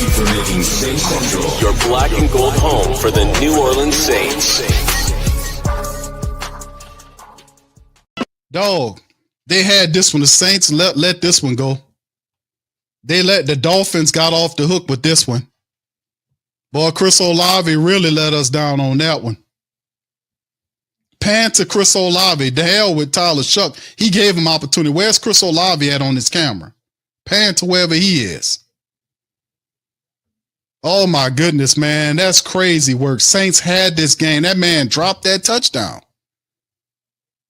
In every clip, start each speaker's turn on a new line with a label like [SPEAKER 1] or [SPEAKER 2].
[SPEAKER 1] you for making Saints Central
[SPEAKER 2] your black and gold home for the New Orleans Saints.
[SPEAKER 3] Dog, they had this one. The Saints let this one go. They let the Dolphins got off the hook with this one. Boy, Chris Olave really let us down on that one. Pan to Chris Olave. The hell with Tyler Shough. He gave him opportunity. Where's Chris Olave at on his camera? Pan to wherever he is. Oh, my goodness, man. That's crazy work. Saints had this game. That man dropped that touchdown.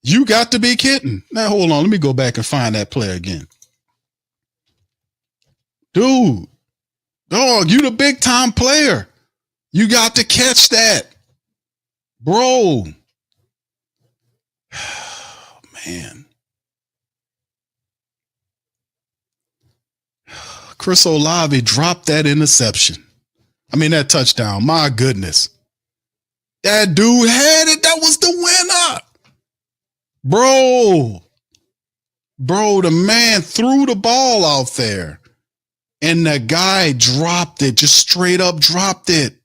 [SPEAKER 3] You got to be kidding. Now, hold on. Let me go back and find that play again. Dude. Dog, you the big-time player. You got to catch that. Bro. Oh, man. Chris Olave dropped that interception. I mean, that touchdown. My goodness. That dude had it. That was the winner. Bro, the man threw the ball out there. And the guy dropped it. Just straight up dropped it.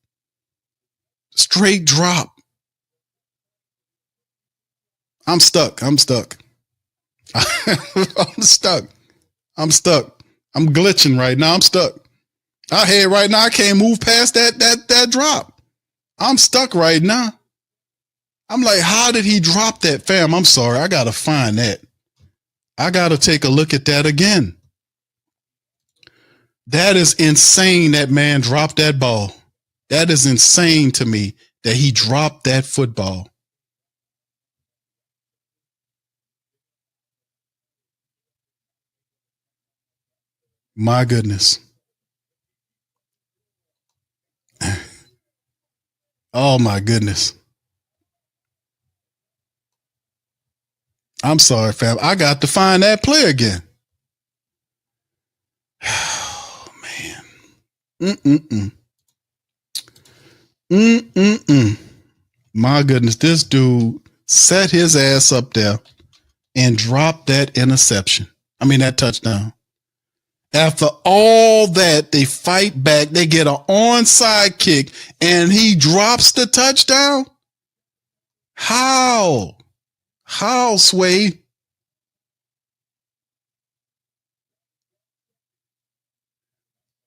[SPEAKER 3] Straight drop. I'm stuck. I'm stuck. I'm glitching right now. I'm stuck. I head right now. I can't move past that drop. I'm stuck right now. I'm like, how did he drop that, fam? I'm sorry. I got to find that. I got to take a look at that again. That is insane. That man dropped that ball. That is insane to me that he dropped that football. My goodness. Oh, my goodness. I'm sorry, fam. I got to find that play again. Oh, man. My goodness. This dude set his ass up there and dropped that interception. I mean, that touchdown. After all that, they fight back. They get an onside kick, and he drops the touchdown? How? How, Sway?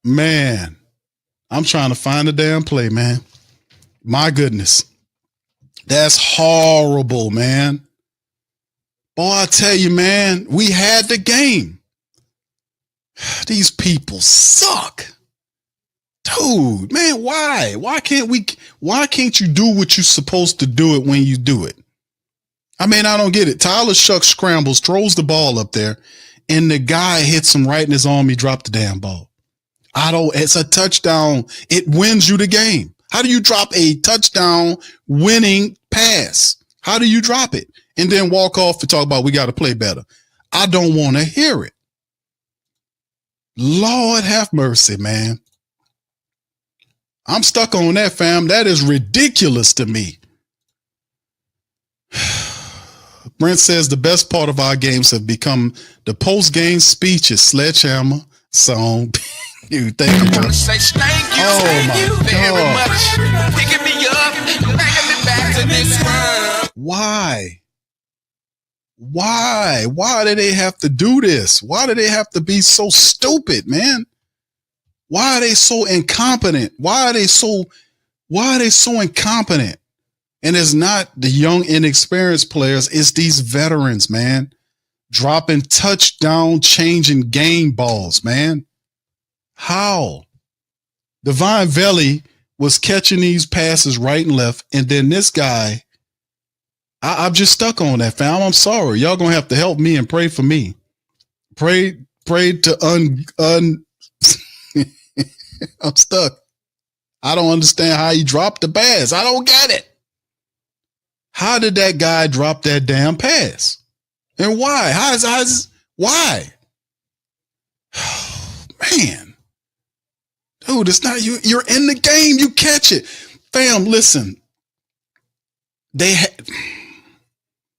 [SPEAKER 3] Man, I'm trying to find the damn play, man. My goodness. That's horrible, man. Boy, I tell you, man, we had the game. These people suck. Dude, man, why? Why can't you do what you're supposed to do it when you do it? I mean, I don't get it. Tyler Shough scrambles, throws the ball up there, and the guy hits him right in his arm. He dropped the damn ball. It's a touchdown. It wins you the game. How do you drop a touchdown winning pass? How do you drop it? And then walk off and talk about we got to play better. I don't want to hear it. Lord have mercy, man. I'm stuck on that, fam. That is ridiculous to me. Brent says the best part of our games have become the post-game speeches, Sledgehammer song. You thank you, bro. Very much. Picking me up, bringing me back to this world. Why? Why do they have to do this? Why do they have to be so stupid, man? Why are they so incompetent? Why are they so incompetent? And it's not the young, inexperienced players. It's these veterans, man, dropping touchdown, changing game balls, man. How? Divine Vele was catching these passes right and left. And then this guy, I'm just stuck on that, fam. I'm sorry. Y'all gonna have to help me and pray for me. Pray to I'm stuck. I don't understand how he dropped the pass. I don't get it. How did that guy drop that damn pass? And why? Why? Man. Dude, it's not you. You're in the game. You catch it. Fam, listen.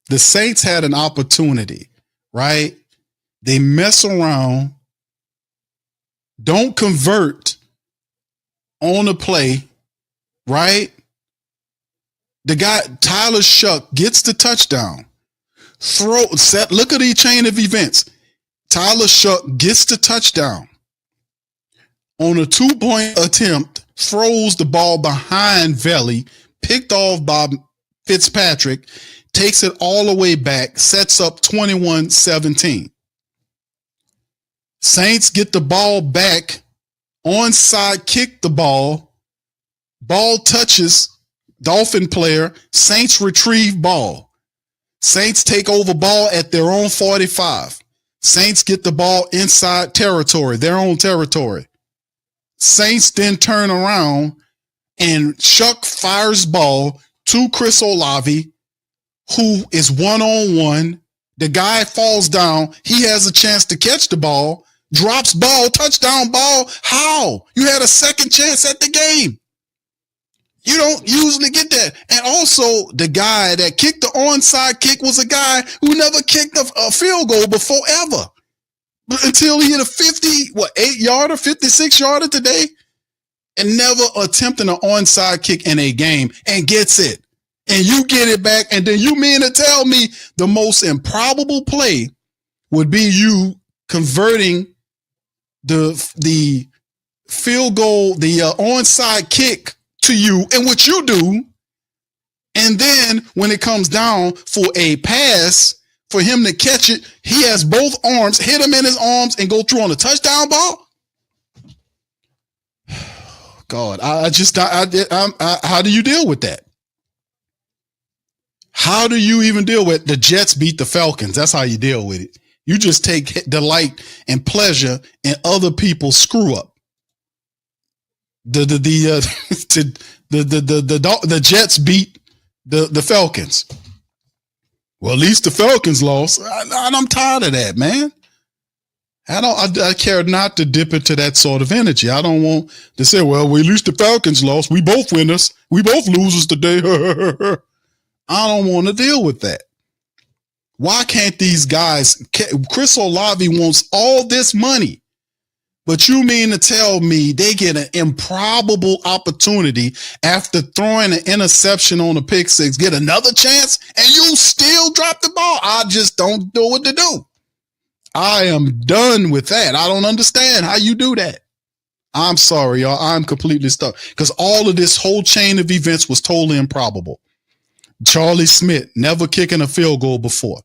[SPEAKER 3] The Saints had an opportunity, right? They mess around, don't convert, on the play, right? The guy, Tyler Shough, gets the touchdown. Look at the chain of events. Tyler Shough gets the touchdown. On a 2-point attempt, throws the ball behind Vele, picked off by Fitzpatrick, takes it all the way back, sets up 21-17. Saints get the ball back, onside kick the ball touches Dolphin player, Saints retrieve ball. Saints take over ball at their own 45. Saints get the ball inside territory, their own territory. Saints then turn around and Shough fires ball to Chris Olave, who is one-on-one. The guy falls down. He has a chance to catch the ball, drops ball, touchdown ball. How? You had a second chance at the game. You don't usually get that. And also, the guy that kicked the onside kick was a guy who never kicked a field goal before ever. Until he hit a 8-yarder, 56-yarder today, and never attempting an onside kick in a game and gets it. And you get it back, and then you mean to tell me the most improbable play would be you converting the field goal, the onside kick to you, and what you do, and then when it comes down for a pass for him to catch it, he has both arms, hit him in his arms, and go through on a touchdown ball. God, how do you deal with that? How do you even deal with the Jets beat the Falcons? That's how you deal with it. You just take delight and pleasure in other people's screw up. The Jets beat the Falcons. Well, at least the Falcons lost. I'm tired of that, man. I care not to dip into that sort of energy. I don't want to say, well, at least the Falcons lost. We both winners. We both losers today. I don't want to deal with that. Why can't these guys? Chris Olave wants all this money. But you mean to tell me they get an improbable opportunity after throwing an interception on a pick six, get another chance, and you still drop the ball? I just don't know what to do. I am done with that. I don't understand how you do that. I'm sorry, y'all. I'm completely stuck because all of this whole chain of events was totally improbable. Charlie Smyth, never kicking a field goal before.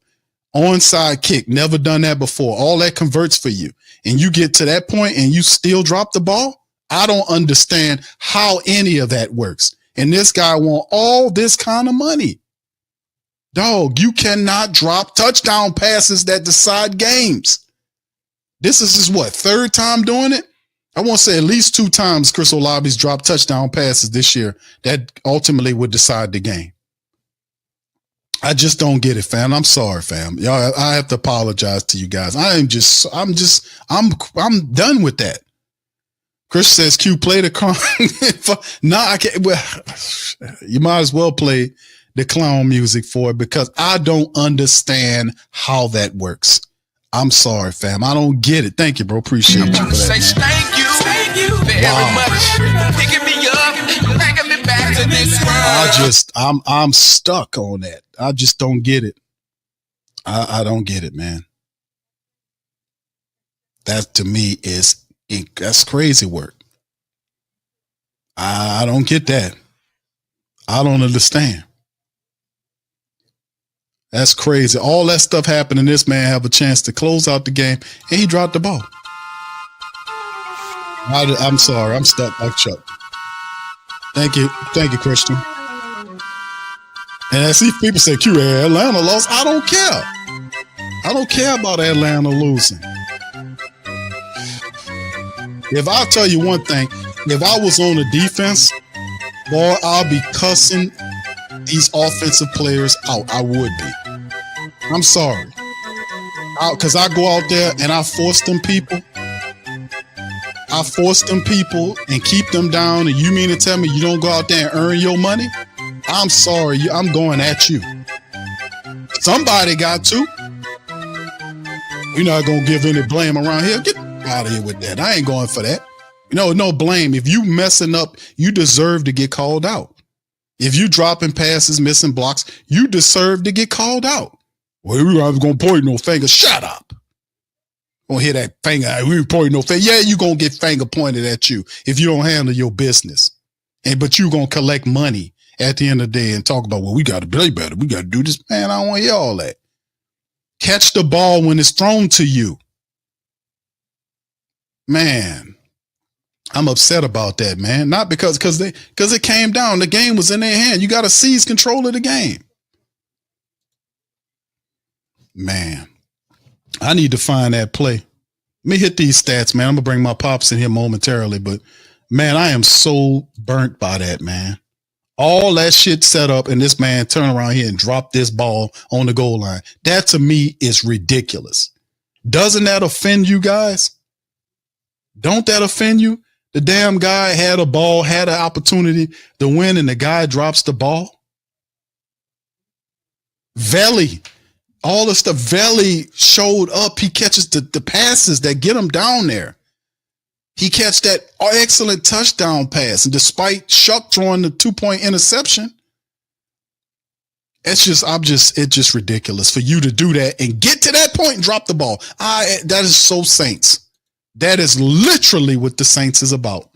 [SPEAKER 3] Onside kick, never done that before. All that converts for you. And you get to that point and you still drop the ball? I don't understand how any of that works. And this guy want all this kind of money. Dog, you cannot drop touchdown passes that decide games. This is his third time doing it? I want to say at least 2 times Chris Olave's dropped touchdown passes this year that ultimately would decide the game. I just don't get it, fam. I'm sorry, fam. Y'all, I have to apologize to you guys. I'm done with that. Chris says, Q, play the clown. No, I can't. Well, you might as well play the clown music for it because I don't understand how that works. I'm sorry, fam. I don't get it. Thank you, bro. Appreciate you for that.
[SPEAKER 4] Thank you very much. Picking me up, bringing me back to this world.
[SPEAKER 3] I'm stuck on that. I just don't get it. I don't get it, man. That to me that's crazy work. I don't get that. I don't understand. That's crazy. All that stuff happened and this man have a chance to close out the game and he dropped the ball. I'm sorry. I'm stuck like Chuck. Thank you. Thank you, Christian. And I see people say, Q, Atlanta lost. I don't care. I don't care about Atlanta losing. If I'll tell you one thing, if I was on the defense, boy, I'll be cussing these offensive players out. I would be. I'm sorry. Because I go out there and I force them people. I force them people and keep them down. And you mean to tell me you don't go out there and earn your money? I'm sorry. I'm going at you. Somebody got to. You're not going to give any blame around here. Get out of here with that. I ain't going for that. No blame. If you messing up, you deserve to get called out. If you dropping passes, missing blocks, you deserve to get called out. Well, we was going to point no finger. Shut up. Gonna hear that finger. We ain't pointing no finger. Yeah, you going to get finger pointed at you if you don't handle your business. But you going to collect money at the end of the day and talk about, well, we got to play better. We got to do this. Man, I don't want to hear all that. Catch the ball when it's thrown to you. Man, I'm upset about that, man. Not because it came down. The game was in their hand. You got to seize control of the game. Man, I need to find that play. Let me hit these stats, man. I'm going to bring my pops in here momentarily, but man, I am so burnt by that, man. All that shit set up and this man turn around here and drop this ball on the goal line. That to me is ridiculous. Doesn't that offend you guys? Don't that offend you? The damn guy had a ball, had an opportunity to win, and the guy drops the ball. Vele, all the stuff. Vele showed up. He catches the passes that get him down there. He catch that excellent touchdown pass, and despite Shough throwing the 2-point interception, it's just ridiculous for you to do that and get to that point and drop the ball. That is so Saints. That is literally what the Saints is about.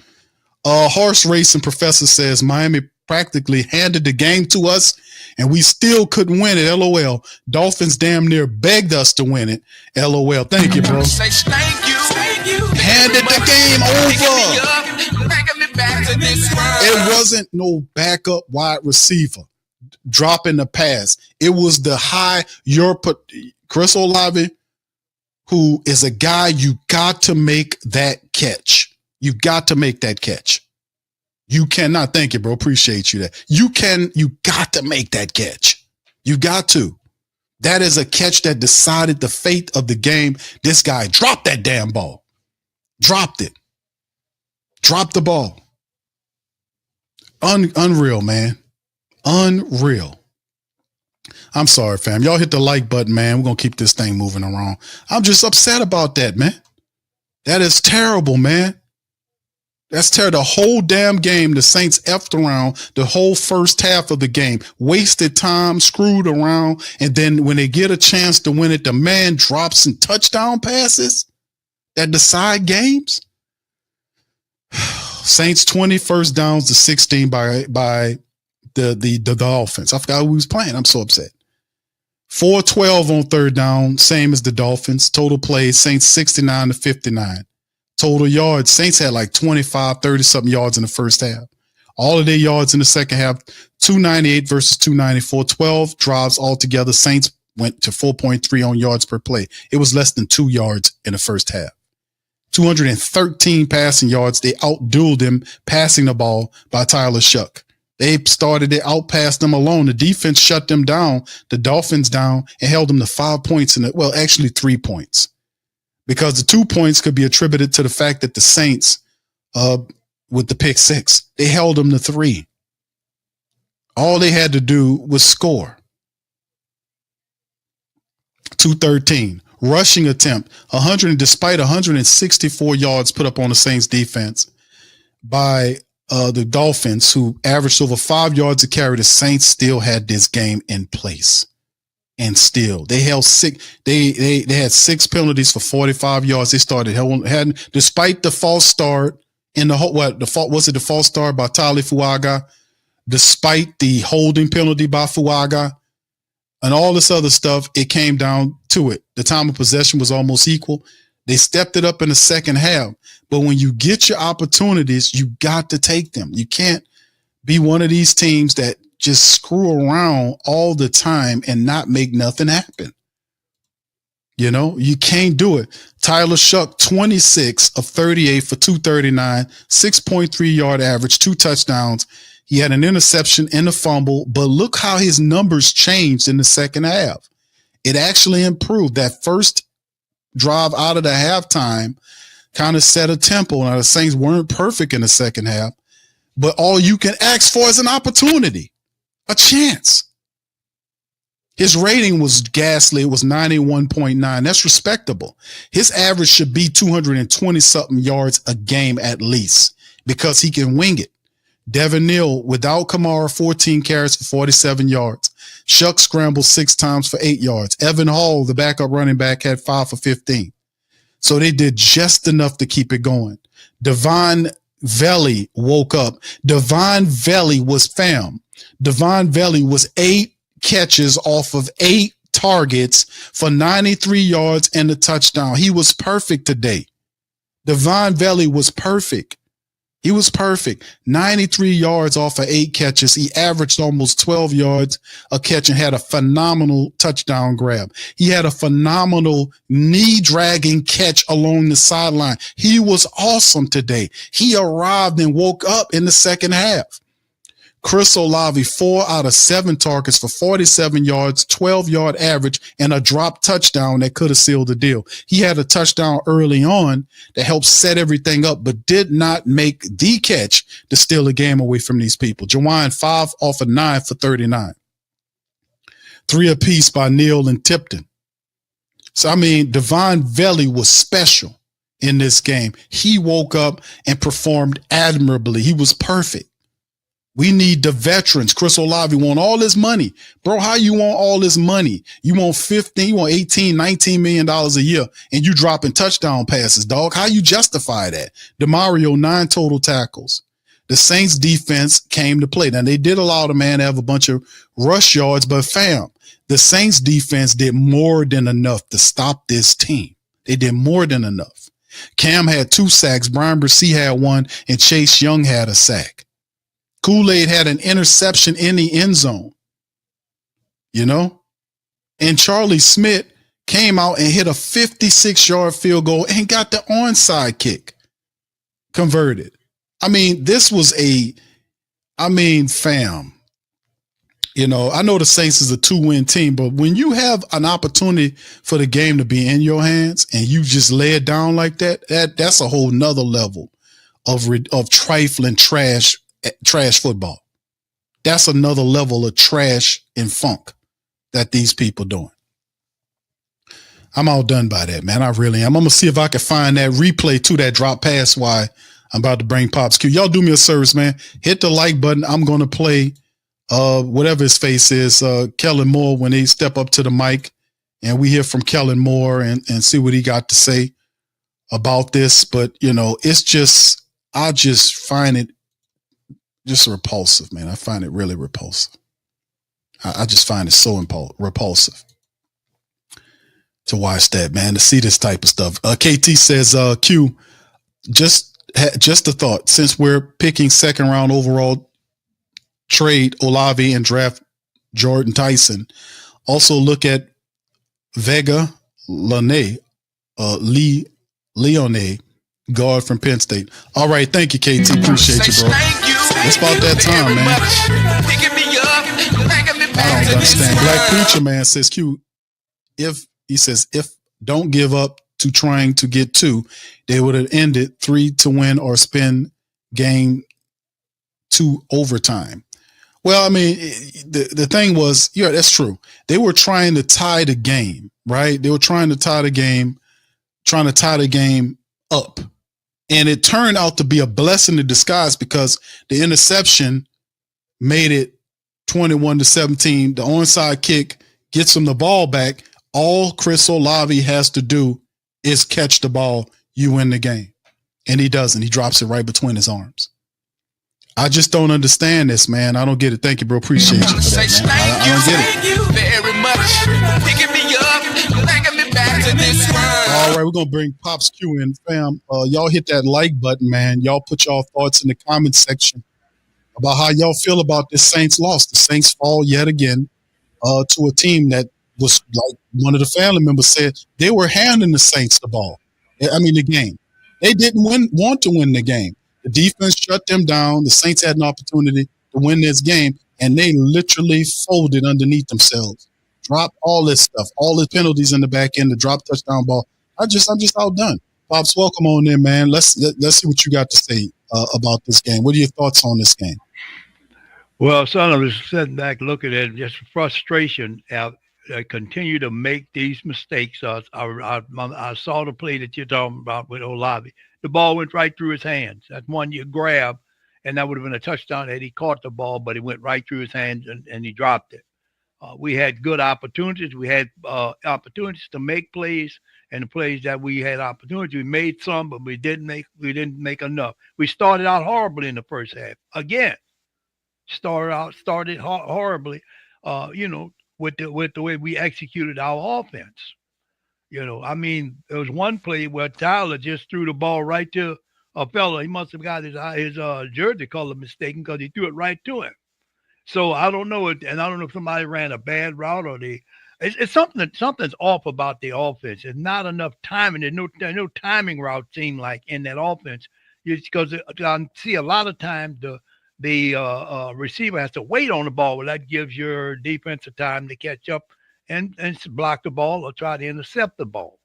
[SPEAKER 3] Horse racing professor says Miami practically handed the game to us and we still couldn't win it. LOL. Dolphins damn near begged us to win it. LOL. Thank you, bro.
[SPEAKER 4] Thank you.
[SPEAKER 3] Handed the game over. It wasn't no backup wide receiver dropping the pass. It was the Chris Olave, who is a guy you got to make that catch. You got to make that catch. You cannot. Thank you, bro. Appreciate you that. You got to make that catch. You got to. That is a catch that decided the fate of the game. This guy dropped that damn ball. Dropped it. Dropped the ball. Unreal, man. Unreal. I'm sorry, fam. Y'all hit the like button, man. We're going to keep this thing moving around. I'm just upset about that, man. That is terrible, man. That's terrible. The whole damn game, the Saints effed around the whole first half of the game, wasted time, screwed around, and then when they get a chance to win it, the man drops some touchdown passes that decide games. Saints 20 first downs to 16 by the Dolphins. I forgot who he was playing. I'm so upset. 4-12 on third down, same as the Dolphins. Total plays, Saints 69 to 59. Total yards, Saints had like 25, 30-something yards in the first half. All of their yards in the second half, 298 versus 294. 12 drives altogether. Saints went to 4.3 on yards per play. It was less than 2 yards in the first half. 213 passing yards. They outdueled them passing the ball by Tyler Shough. They outpassed them alone. The defense shut them down, the Dolphins down, and held them to 5 points actually 3 points. Because the 2 points could be attributed to the fact that the Saints, with the pick six, they held them to 3. All they had to do was score. 213. Rushing attempt, 100, despite 164 yards put up on the Saints defense by the Dolphins, who averaged over 5 yards a carry. The Saints still had this game in place. And still, they held 6. They had 6 penalties for 45 yards. They started had despite the false start in the false start by Tali Fuaga, despite the holding penalty by Fuaga, and all this other stuff. It came down to it. The time of possession was almost equal. They stepped it up in the second half. But when you get your opportunities, you got to take them. You can't be one of these teams that just screw around all the time and not make nothing happen. You can't do it. Tyler Shough, 26 of 38 for 239, 6.3 yard average, 2 touchdowns. He had an interception and a fumble, but look how his numbers changed in the second half. It actually improved. That first drive out of the halftime kind of set a tempo. Now, the Saints weren't perfect in the second half, but all you can ask for is an opportunity. A chance. His rating was ghastly. It was 91.9. That's respectable. His average should be 220-something yards a game at least because he can wing it. Devin Neal, without Kamara, 14 carries for 47 yards. Shough scrambled 6 times for 8 yards. Evan Hall, the backup running back, had 5 for 15. So they did just enough to keep it going. Devon Vele woke up. Devon Vele was 8 catches off of 8 targets for 93 yards and a touchdown. He was perfect today. Devon Vele was perfect. He was perfect. 93 yards off of 8 catches. He averaged almost 12 yards a catch and had a phenomenal touchdown grab. He had a phenomenal knee-dragging catch along the sideline. He was awesome today. He arrived and woke up in the second half. Chris Olave, 4 out of 7 targets for 47 yards, 12-yard average, and a drop touchdown that could have sealed the deal. He had a touchdown early on that helped set everything up, but did not make the catch to steal the game away from these people. Jawan, 5 off of 9 for 39. 3 apiece by Neal and Tipton. So, I mean, Devon Vele was special in this game. He woke up and performed admirably. He was perfect. We need the veterans. Chris Olave want all this money. Bro, how you want all this money? You want 15, you want 18, $19 million a year, and you dropping touchdown passes, dog. How you justify that? DeMario, 9 total tackles. The Saints defense came to play. Now, they did allow the man to have a bunch of rush yards, but the Saints defense did more than enough to stop this team. They did more than enough. Cam had 2 sacks. Brian Bresee had 1, and Chase Young had a sack. Kool-Aid had an interception in the end zone, and Charlie Smyth came out and hit a 56-yard field goal and got the onside kick converted. I mean, this was fam. I know the Saints is a 2-win team, but when you have an opportunity for the game to be in your hands and you just lay it down like that's a whole nother level of trifling trash football. That's another level of trash and funk that these people doing. I'm all done by that, man. I really am. I'm going to see if I can find that replay to that drop pass while I'm about to bring Pops Q. Y'all do me a service, man. Hit the like button. I'm going to play whatever his face is, Kellen Moore, when they step up to the mic and we hear from Kellen Moore and see what he got to say about this. But, it's just, I just find it just repulsive, man. I find it really repulsive. I just find it so repulsive to watch that, man, to see this type of stuff. KT says, Q, just a thought. Since we're picking 2nd round overall, trade Olave and draft Jordan Tyson. Also look at Vega Leone, guard from Penn State. All right, thank you, KT. Appreciate you, bro. It's about that time, man. I don't understand. Black Preacher Man says, Q, if don't give up to trying to get 2, they would have ended 3 to win or spin game 2 overtime. Well, I mean, the thing was, yeah, that's true. They were trying to tie the game, right? They were trying to tie the game up. And it turned out to be a blessing in disguise because the interception made it 21-17. The onside kick gets him the ball back. All Chris Olave has to do is catch the ball. You win the game. And he doesn't. He drops it right between his arms. I just don't understand this, man. I don't get it. Thank you, bro. Appreciate you for that, man. I don't get it.
[SPEAKER 4] Thank you very much. Picking me up, bringing me back to this world.
[SPEAKER 3] All right, we're going to bring Pops Q in, fam. Y'all hit that like button, man. Y'all put y'all thoughts in the comment section about how y'all feel about this Saints loss. The Saints fall yet again to a team that was, like one of the family members said, they were handing the Saints the ball. The game. They didn't want to win the game. The defense shut them down. The Saints had an opportunity to win this game, and they literally folded underneath themselves. Dropped all this stuff, all the penalties in the back end, the drop touchdown ball. I'm just outdone. Pops, welcome on in, man. Let's see what you got to say about this game. What are your thoughts on this game?
[SPEAKER 5] Well, son, I was sitting back looking at just frustration out continue to make these mistakes. I saw the play that you're talking about with Olave. The ball went right through his hands. That's one you grab, and that would have been a touchdown had he caught the ball, but it went right through his hands and he dropped it. We had good opportunities. We had opportunities to make plays, and the plays that we had opportunities, we made some, but we didn't make enough. We started out horribly in the first half. Again, started horribly. With the way we executed our offense. I mean, there was one play where Tyler just threw the ball right to a fella. He must have got his jersey color mistaken because he threw it right to him. So I don't know, and I don't know if somebody ran a bad route or it's something's off about the offense. There's not enough timing. There's no timing route seem like in that offense. Because I see a lot of times the receiver has to wait on the ball. Well, that gives your defensive time to catch up and block the ball or try to intercept the ball.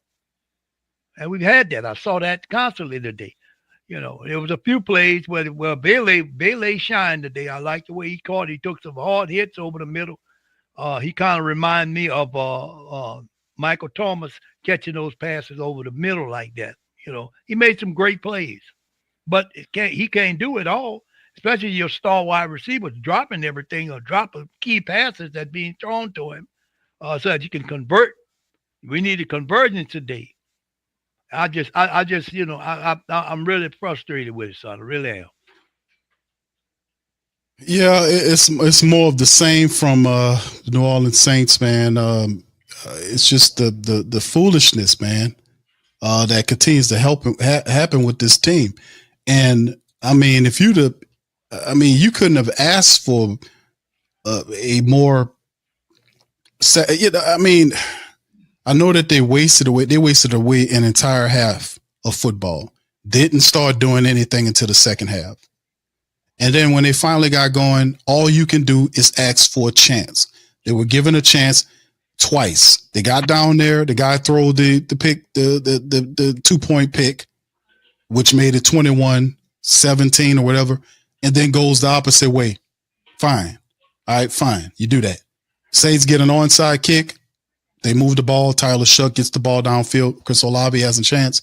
[SPEAKER 5] And we've had that. I saw that constantly today. There was a few plays where Vele shined today. I like the way he caught. He took some hard hits over the middle. He kind of reminded me of Michael Thomas catching those passes over the middle like that. He made some great plays, but he can't do it all. Especially your star wide receivers dropping everything or dropping key passes that being thrown to him so that you can convert. We need a convergence today. I'm really frustrated with it, son. I really am.
[SPEAKER 3] Yeah, it's more of the same from the New Orleans Saints, man. It's just the foolishness, man, that continues to happen with this team. And I mean, you couldn't have asked for a more. I know that they wasted away an entire half of football. Didn't start doing anything until the second half. And then when they finally got going, all you can do is ask for a chance. They were given a chance twice. They got down there. The guy threw the pick, the 2-point pick, which made it 21-17 or whatever, and then goes the opposite way. Fine. All right, fine. You do that. Saints get an onside kick. They move the ball. Tyler Shough gets the ball downfield. Chris Olave has a chance.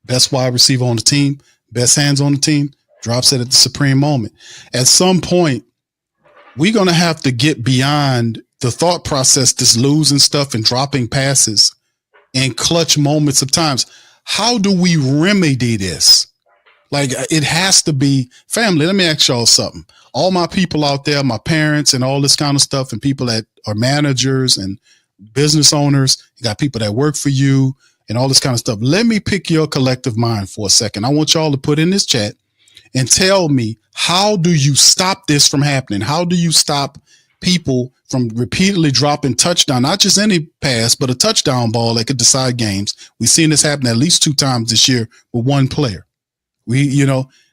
[SPEAKER 3] Best wide receiver on the team. Best hands on the team. Drops it at the supreme moment. At some point, we're going to have to get beyond the thought process, this losing stuff and dropping passes and clutch moments of times. How do we remedy this? Like, it has to be family. Let me ask y'all something. All my people out there, my parents and all this kind of stuff, and people that are managers and business owners, you got people that work for you and all this kind of stuff. Let me pick your collective mind for a second. I want y'all to put in this chat and tell me, how do you stop this from happening? How do you stop people from repeatedly dropping touchdown, not just any pass, but a touchdown ball that could decide games? We've seen this happen at least 2 times this year with one player.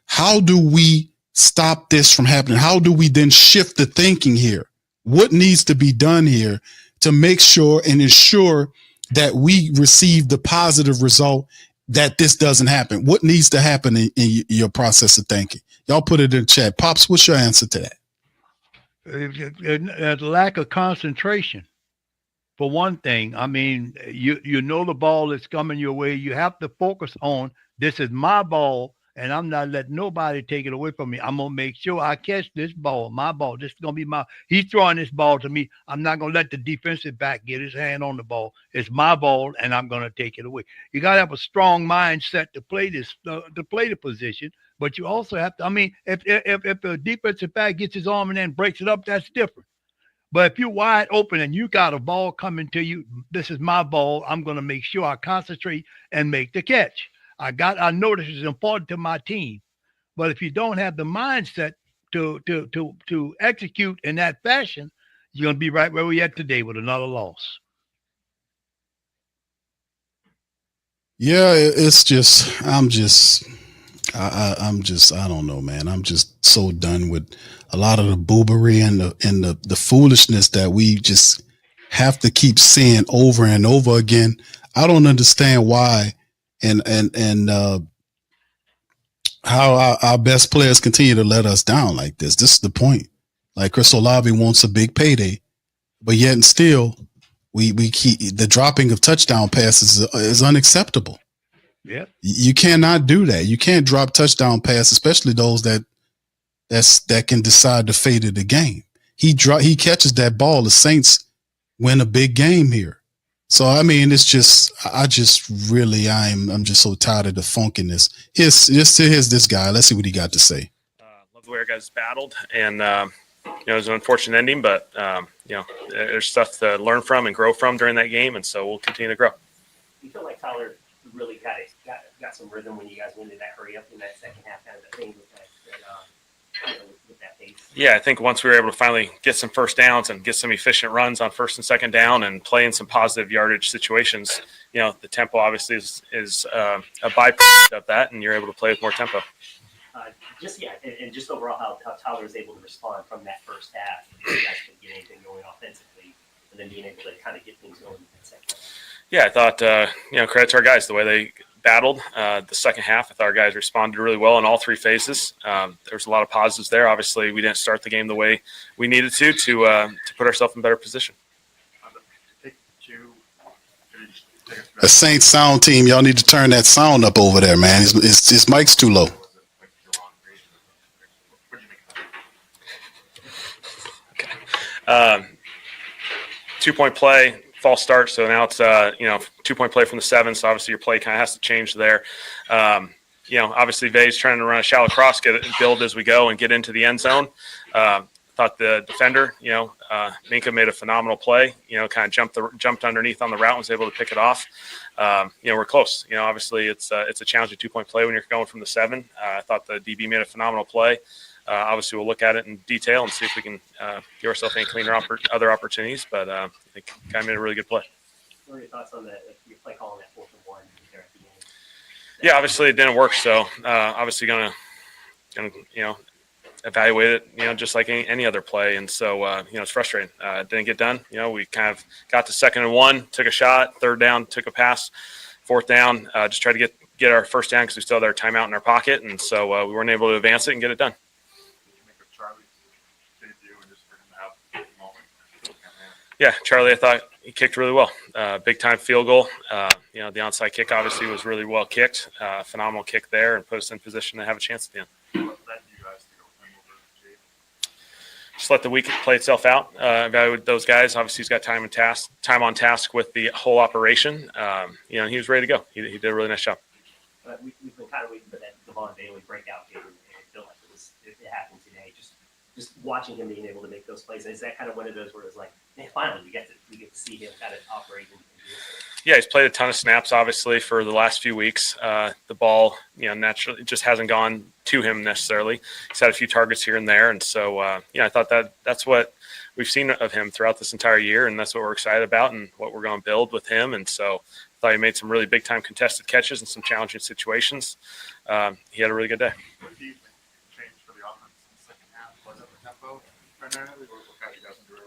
[SPEAKER 3] How do we stop this from happening? How do we then shift the thinking here? What needs to be done here to make sure and ensure that we receive the positive result that this doesn't happen? What needs to happen in your process of thinking? Y'all put it in the chat. Pops, what's your answer to that?
[SPEAKER 5] There's a lack of concentration. For one thing, I mean, you know the ball is coming your way. You have to focus on, this is my ball, and I'm not letting nobody take it away from me. I'm going to make sure I catch this ball, my ball. This is going to be he's throwing this ball to me. I'm not going to let the defensive back get his hand on the ball. It's my ball, and I'm going to take it away. You got to have a strong mindset to play the position, but you also have to, I mean, if the defensive back gets his arm and then breaks it up, that's different. But if you're wide open and you got a ball coming to you, this is my ball. I'm going to make sure I concentrate and make the catch. I know this is important to my team, but if you don't have the mindset to execute in that fashion, you're going to be right where we're at today with another loss.
[SPEAKER 3] Yeah, it's just, I don't know, man. I'm just so done with a lot of the boobery and the foolishness that we just have to keep seeing over and over again. I don't understand why and how our best players continue to let us down like this. This is the point. Like, Chris Olave wants a big payday, but yet and still we keep the dropping of touchdown passes is unacceptable.
[SPEAKER 5] Yeah.
[SPEAKER 3] You cannot do that. You can't drop touchdown passes, especially those that can decide the fate of the game. He catches that ball. The Saints win a big game here. So I mean, I'm just so tired of the funkiness. Here's this guy. Let's see what he got to say.
[SPEAKER 6] Love the way our guys battled, and it was an unfortunate ending, but there's stuff to learn from and grow from during that game, and so we'll continue to grow.
[SPEAKER 7] You feel like Tyler really got some rhythm when you guys went into that hurry up in that second half kind of thing with that pace?
[SPEAKER 6] Yeah, I think once we were able to finally get some first downs and get some efficient runs on first and second down and play in some positive yardage situations, the tempo obviously is a byproduct of that, and you're able to play with more tempo.
[SPEAKER 7] And just overall how Tyler was able to respond from that first half. You guys couldn't get anything going offensively, and then being able to kind of get things going in that second half.
[SPEAKER 6] Yeah, I thought, credit to our guys, the way they battled the second half. I thought our guys responded really well in all three phases. There was a lot of positives there. Obviously, we didn't start the game the way we needed to put ourselves in a better position.
[SPEAKER 3] The Saints sound team, y'all need to turn that sound up over there, man. His mic's too low.
[SPEAKER 6] Okay. 2-point play. False start, so now it's 2-point play from the 7, so obviously your play kind of has to change there. Obviously Vele's trying to run a shallow cross, build as we go and get into the end zone. Thought the defender, Minkah made a phenomenal play, kind of jumped underneath on the route and was able to pick it off. We're close. Obviously it's a challenging 2-point play when you're going from the 7. I thought the DB made a phenomenal play. Obviously, we'll look at it in detail and see if we can give ourselves any cleaner other opportunities. But I think guy made a really good play.
[SPEAKER 7] What are your thoughts on your play calling that 4th and 1 there at the end?
[SPEAKER 6] Yeah, obviously it didn't work. So obviously gonna evaluate it, just like any other play. And so it's frustrating. It didn't get done. We kind of got to 2nd and 1, took a shot. 3rd down, took a pass. 4th down, just tried to get our first down because we still had our timeout in our pocket, and so we weren't able to advance it and get it done. Yeah, Charlie, I thought he kicked really well. Big time field goal. The onside kick obviously was really well kicked. Phenomenal kick there and put us in position to have a chance at the end. Just let the week play itself out. Evaluate those guys. Obviously, he's got time on task with the whole operation. He was ready to go. He did a really nice job.
[SPEAKER 7] We've been kind of waiting for that Devon Vele breakout game, and it felt like it happened today. Just watching him being able to make those plays. Is that kind of one of those where it's like, man, finally we get to see him kind of operate and do this?
[SPEAKER 6] Yeah, he's played a ton of snaps, obviously, for the last few weeks. The ball, naturally just hasn't gone to him necessarily. He's had a few targets here and there. And so, I thought that's what we've seen of him throughout this entire year, and that's what we're excited about and what we're going to build with him. And so I thought he made some really big-time contested catches in some challenging situations. He had a really good day.
[SPEAKER 8] What do you think changed for the offense in the second half? Was it the tempo primarily, or what got you guys into it?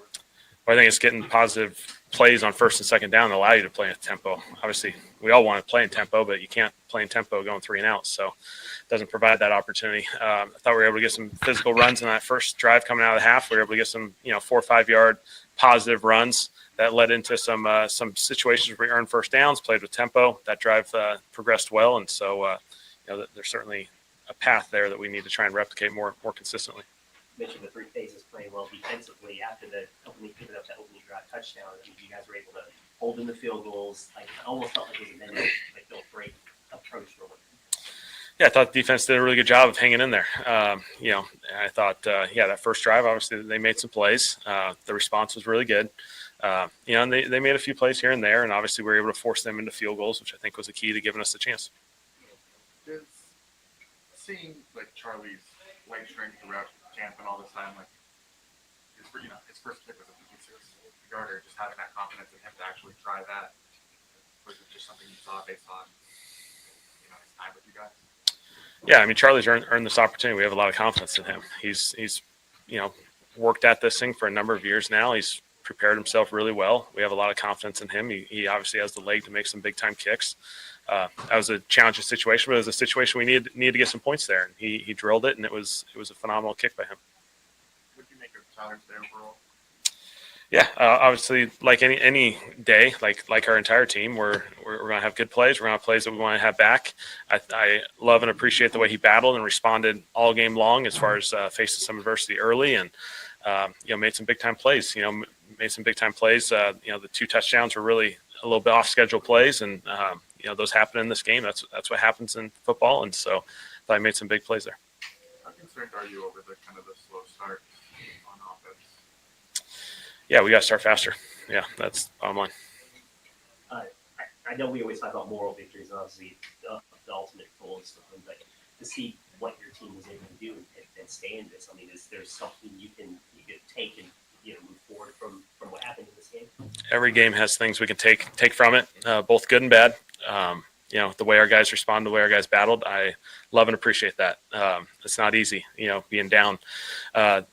[SPEAKER 6] Well, I think it's getting positive plays on first and second down that allow you to play in tempo. Obviously, we all want to play in tempo, but you can't play in tempo going 3 and out. So it doesn't provide that opportunity. I thought we were able to get some physical runs in that first drive coming out of the half. We were able to get some, 4 or 5 yard positive runs that led into some situations where we earned first downs, played with tempo. That drive progressed well. And so, there's certainly a path there that we need to try and replicate more consistently.
[SPEAKER 7] Mentioned the 3 phases playing well defensively after the opening drive touchdown. I mean, you guys were able to hold in the field goals. Like, I almost felt like it was an great approach for them.
[SPEAKER 6] Yeah, I thought the defense did a really good job of hanging in there. I thought, that first drive, obviously they made some plays. The response was really good. And they made a few plays here and there, and obviously we were able to force them into field goals, which I think was the key to giving us the chance.
[SPEAKER 8] Is seeing like Charlie's leg strength throughout camp and all this time, like his first kick was a 56-yarder, just having that confidence in him to actually try that, was it just something you saw based on his time with you guys?
[SPEAKER 6] Yeah, I mean, Charlie's earned this opportunity. We have a lot of confidence in him. He's worked at this thing for a number of years now. He's prepared himself really well. We have a lot of confidence in him. He obviously has the leg to make some big-time kicks. That was a challenging situation, but it was a situation we needed to get some points there. And he drilled it, and it was a phenomenal kick by him.
[SPEAKER 8] What did you make of Tyler's day overall?
[SPEAKER 6] Yeah, obviously, like any day, like our entire team, we're going to have good plays. We're going to have plays that we want to have back. I love and appreciate the way he battled and responded all game long as far as facing some adversity early and made some big time plays. Made some big time plays. The 2 touchdowns were really a little bit off schedule plays, and those happen in this game. That's what happens in football, and so I made some big plays there.
[SPEAKER 8] How concerned are you over the slow start on offense?
[SPEAKER 6] Yeah, we got to start faster. Yeah, that's the bottom line.
[SPEAKER 7] I know we always talk about moral victories, obviously the ultimate goal is but to see what your team was able to do and stay in this. I mean, is there something you can take and move forward from what happened in this game?
[SPEAKER 6] Every game has things we can take from it, both good and bad. The way our guys responded, the way our guys battled, I love and appreciate that. It's not easy, being down at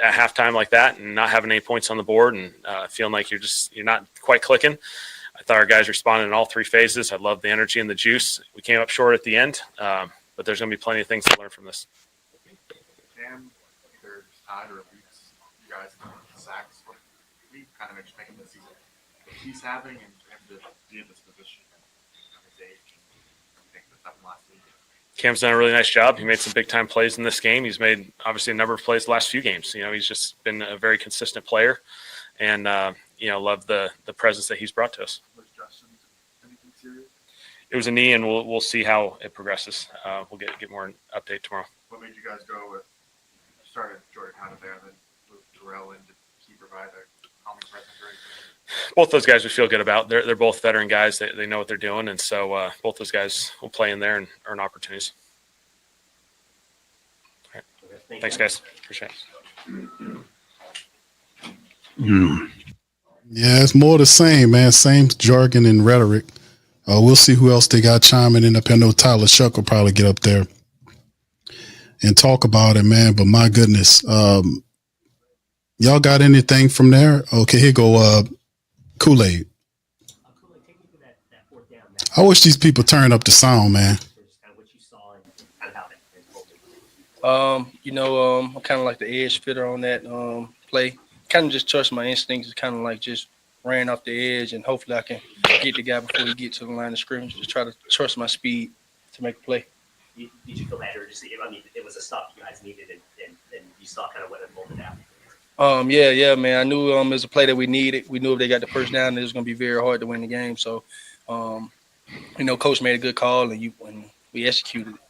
[SPEAKER 6] halftime like that and not having any points on the board and feeling like you're not quite clicking. I thought our guys responded in all 3 phases. I love the energy and the juice. We came up short at the end, but there's going to be plenty of things to learn from this.
[SPEAKER 8] Cam, either tied or leads you guys in sacks. What we kind of expecting this season? What he's having and him to be in this position at his age. I think this happened last week.
[SPEAKER 6] Cam's done a really nice job. He made some big-time plays in this game. He's made, obviously, a number of plays the last few games. He's just been a very consistent player and, love the presence that he's brought to us.
[SPEAKER 8] Was Justin anything serious?
[SPEAKER 6] It was a knee, and we'll see how it progresses. We'll get more update tomorrow.
[SPEAKER 8] What made you guys go with started Jordan out of there and then moved Terrell in to provide a calming presence?
[SPEAKER 6] Both those guys we feel good about. They're both veteran guys. They know what they're doing, and so both those guys will play in there and earn opportunities. All right. Thanks, guys. Appreciate it.
[SPEAKER 3] Yeah, it's more the same, man. Same jargon and rhetoric. We'll see who else they got chiming in up. I know Tyler Shough will probably get up there and talk about it, man. But my goodness, y'all got anything from there? Okay, here go Kool-Aid. I wish these people turn up the sound, man.
[SPEAKER 9] I'm kind of like the edge fitter on that play. Kind of just trust my instincts. Kind of like just ran off the edge, and hopefully I can get the guy before he gets to the line of scrimmage. Just try to trust my speed to make a play.
[SPEAKER 7] Did you feel that, or just it was a stop you guys needed, and you saw kind of what unfolded out?
[SPEAKER 9] Yeah, man. I knew it was a play that we needed. We knew if they got the first down, it was going to be very hard to win the game. So, Coach made a good call, and we executed it.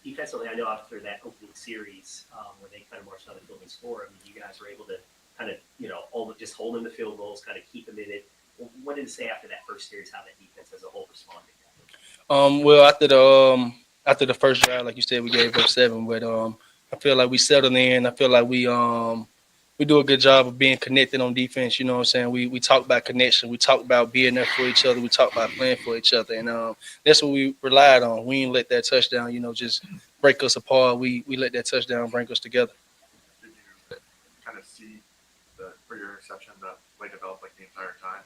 [SPEAKER 7] Defensively, I know after that opening series where they kind of marched on the field and scored, you guys were able to kind of, just hold in the field goals, kind of keep them in it. What did it say after that first series, how that defense as a whole responded?
[SPEAKER 9] Well, after the first drive, like you said, we gave up 7, but I feel like we settled in. I feel like we do a good job of being connected on defense. You know what I'm saying? We talk about connection. We talk about being there for each other. We talk about playing for each other. And that's what we relied on. We didn't let that touchdown, just break us apart. We let that touchdown bring us together.
[SPEAKER 8] Did you kind of see for your interception the play develop like the entire time?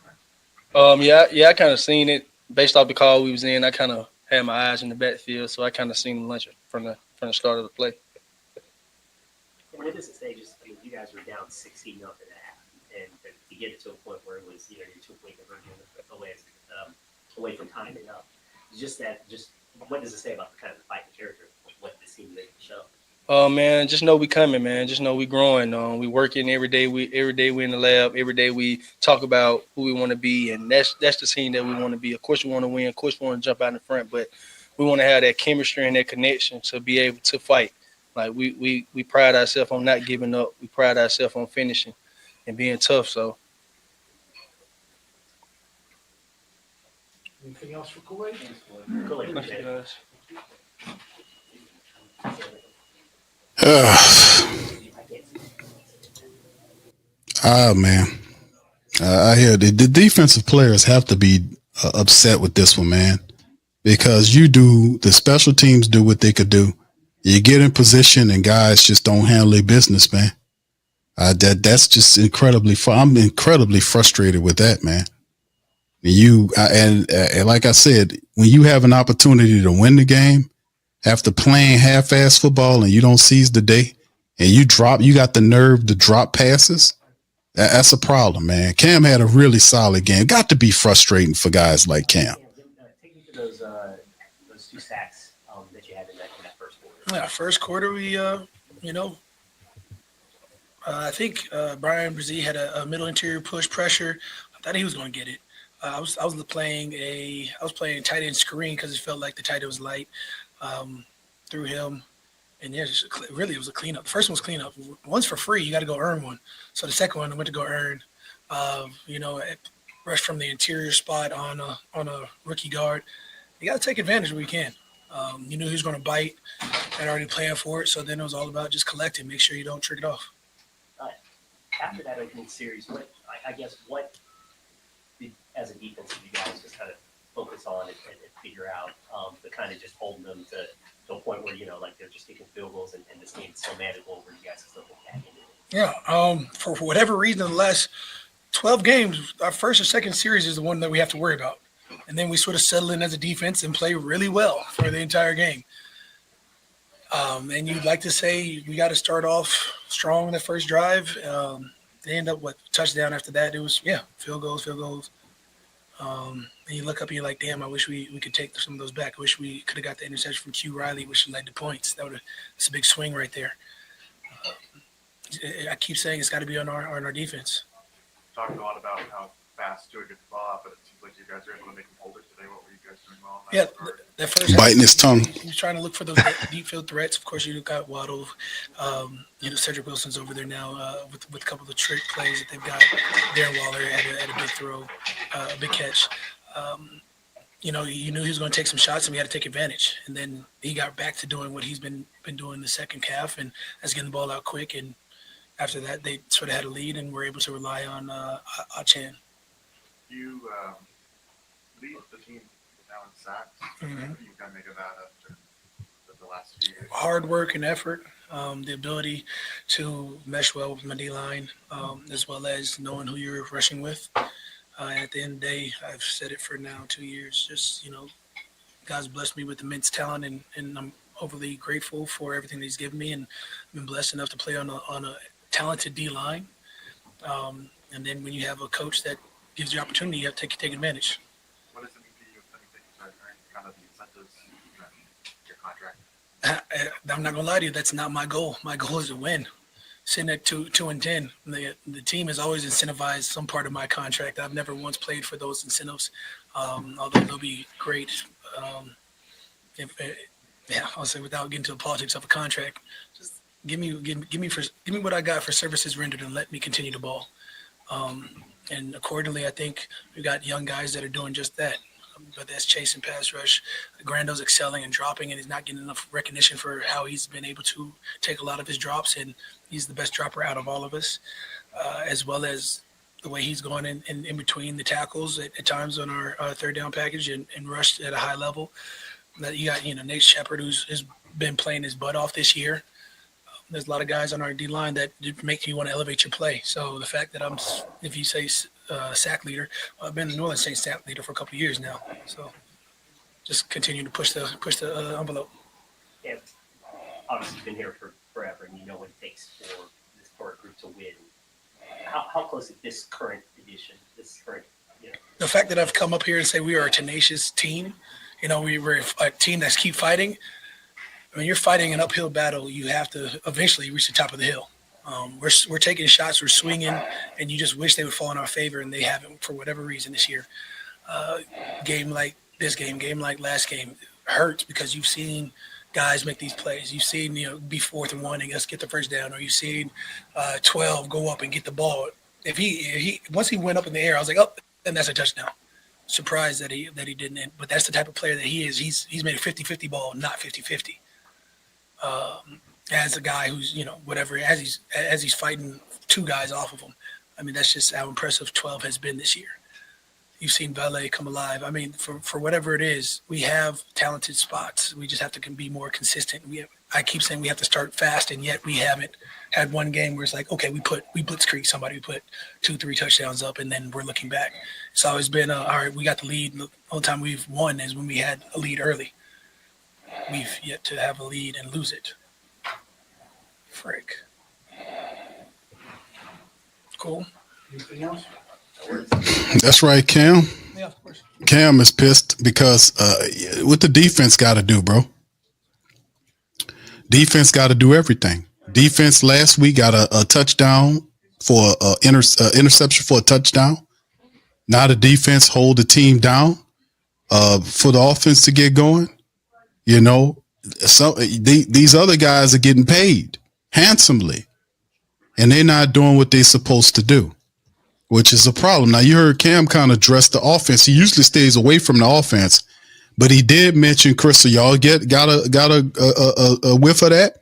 [SPEAKER 9] Yeah, I kind of seen it based off the call we was in. I kind of had my eyes in the backfield, so I kind of seen him lunch from the start of the play.
[SPEAKER 7] And what does it say? You guys were down 16-0 at half, and to get it to a point where it was, your 2-point conversion away from time and up. Just what does it say about the kind of fight and character of what this team is able to show?
[SPEAKER 9] Man, just know we coming, man. Just know we growing. We working every day. We in the lab. Every day we talk about who we want to be, and that's the team that we want to be. Of course, we want to win. Of course, we want to jump out in front, but we want to have that chemistry and that connection to be able to fight. Like we pride ourselves on not giving up. We pride ourselves on finishing and being tough. So.
[SPEAKER 10] Anything else for Kool-Aid?
[SPEAKER 7] Thank you, guys.
[SPEAKER 3] Man. I hear the defensive players have to be upset with this one, man, because the special teams do what they could do. You get in position and guys just don't handle their business, man. That's just I'm incredibly frustrated with that, man. And like I said, when you have an opportunity to win the game after playing half-ass football and you don't seize the day and you got the nerve to drop passes, That's a problem, man. Cam had a really solid game. Got to be frustrating for guys like Cam.
[SPEAKER 7] Take me to those 2 sacks that you had in that first quarter.
[SPEAKER 10] Yeah, first quarter we I think Brian Brzee had a middle interior push pressure. I thought he was going to get it. I was playing tight end screen because it felt like the tight end was light. Through him, and yeah, really it was a cleanup. The first one was cleanup. One's for free, you got to go earn one. So the second one I went to go earn. Rush from the interior spot on a rookie guard. You got to take advantage when we can. You knew he was going to bite and already planned for it. So then it was all about just collecting, make sure you don't trick it off.
[SPEAKER 7] After that opening series, what did, as a defense, did you guys just kind of focus on and figure out to kind of just hold them to a point where, they're just taking field goals and this game's so manageable where you guys can still get back into it?
[SPEAKER 10] Yeah. For whatever reason, in the last 12 games, our first or second series is the one that we have to worry about. And then we sort of settle in as a defense and play really well for the entire game. And you'd like to say we got to start off strong in the first drive. They end up touchdown after that. It was, field goals. And you look up and you're like, damn, I wish we could take some of those back. I wish we could have got the interception from Q Riley, which led to points. That's a big swing right there. I keep saying it's got to be on our defense.
[SPEAKER 8] Talking a lot about how fast Joey gets the ball out, but it seems like you guys are able to make him hold it today. What were you guys doing well?
[SPEAKER 10] That first
[SPEAKER 3] Biting his tongue.
[SPEAKER 10] He was trying to look for those deep field threats. Of course, you got Waddle. Cedric Wilson's over there now with a couple of the trick plays that they've got. Darren Waller had a big throw, a big catch. You knew he was going to take some shots, and we had to take advantage. And then he got back to doing what he's been doing the second half, and that's getting the ball out quick. And after that, they sort of had a lead, and were able to rely on Achane.
[SPEAKER 8] You lead the team now in sacks.
[SPEAKER 10] Mm-hmm.
[SPEAKER 8] What do you kind of make of that after the last few years?
[SPEAKER 10] Hard work and effort, the ability to mesh well with my D-line, as well as knowing who you're rushing with. At the end of the day, I've said it for now 2 years, just, God's blessed me with immense talent, and I'm overly grateful for everything that he's given me, and I've been blessed enough to play on a talented D-line. And then when you have a coach that gives you opportunity, you have to take advantage.
[SPEAKER 8] What does it mean to you if anything you start earning kind of the incentives in your contract?
[SPEAKER 10] I'm not gonna lie to you, that's not my goal. My goal is to win. Sitting at 2-10, the team has always incentivized some part of my contract. I've never once played for those incentives, although they'll be great. I'll say without getting to the politics of a contract, just give me what I got for services rendered and let me continue to ball. And accordingly, I think we got young guys that are doing just that. But that's chase and pass rush. Grando's excelling and dropping, and he's not getting enough recognition for how he's been able to take a lot of his drops, and he's the best dropper out of all of us, as well as the way he's going in between the tackles at times on our third down package and rushed at a high level. That you got, Nate Shepard, who's been playing his butt off this year. There's a lot of guys on our D line that make you want to elevate your play. So the fact that if you say sack leader, I've been the New Orleans Saints sack leader for a couple of years now. So just continue to push the envelope.
[SPEAKER 7] Yeah, obviously you've been here for forever, and you know what it takes for a group to win. How close is this current edition?
[SPEAKER 10] The fact that I've come up here and say we are a tenacious team, we were a team that's keep fighting. I mean, you're fighting an uphill battle. You have to eventually reach the top of the hill. We're taking shots, we're swinging, and you just wish they would fall in our favor, and they haven't for whatever reason this year. Game like this game like last game hurts because you've seen guys make these plays. You've seen, be 4th and 1 and us get the first down, or you've seen 12 go up and get the ball. If he once he went up in the air, I was like, oh, then that's a touchdown. Surprised that he didn't, but that's the type of player that he is. He's made a 50-50 ball, not 50-50. As a guy who's, whatever, as he's fighting 2 guys off of him. I mean, that's just how impressive 12 has been this year. You've seen Vele come alive. I mean, for whatever it is, we have talented spots. We just have to be more consistent. I keep saying we have to start fast, and yet we haven't had one game where it's like, okay, we blitzkrieg somebody, we put 2-3 touchdowns up, and then we're looking back. It's always been, all right, we got the lead. The only time we've won is when we had a lead early. We've yet to have a lead and lose it. Frick. Cool. Anything else?
[SPEAKER 3] That's right, Cam.
[SPEAKER 10] Yeah, of course.
[SPEAKER 3] Cam is pissed because what the defense got to do, bro. Defense got to do everything. Defense last week got a touchdown for interception for a touchdown. Now the defense hold the team down for the offense to get going. You know, these other guys are getting paid handsomely, and they're not doing what they're supposed to do, which is a problem. Now, you heard Cam kind of address the offense. He usually stays away from the offense, but he did mention Crystal. Y'all got a whiff of that?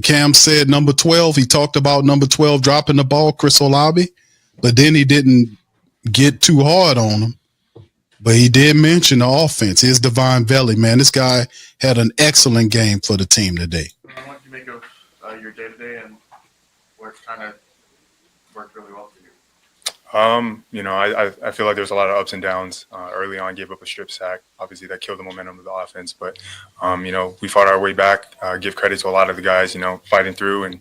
[SPEAKER 3] Cam said number 12. He talked about number 12 dropping the ball, Vele Olave, but then he didn't get too hard on him. But he did mention the offense. Here's Divine Vele, man. This guy had an excellent game for the team today.
[SPEAKER 8] What do you make of your day-to-day and what's kind of worked really well for you?
[SPEAKER 11] You know, I feel like there's a lot of ups and downs. Early on, gave up a strip sack. Obviously, that killed the momentum of the offense. But, you know, we fought our way back. Give credit to a lot of the guys, you know, fighting through. And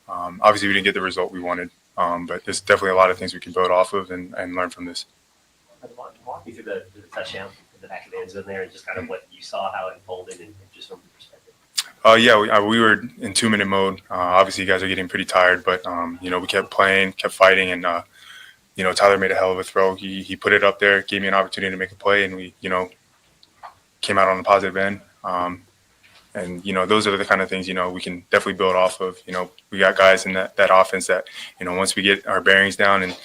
[SPEAKER 11] obviously, we didn't get the result we wanted. But there's definitely a lot of things we can build off of and learn from this.
[SPEAKER 7] Walk me through the touchdown in the back of the end zone there and just kind of what you saw, how it unfolded, and just from your perspective.
[SPEAKER 11] Yeah, we were in 2-minute mode. Obviously, you guys are getting pretty tired, but, you know, we kept playing, kept fighting, and, you know, Tyler made a hell of a throw. He put it up there, gave me an opportunity to make a play, and we, you know, came out on the positive end. And, you know, those are the kind of things, you know, we can definitely build off of. You know, we got guys in that offense that, you know, once we get our bearings down and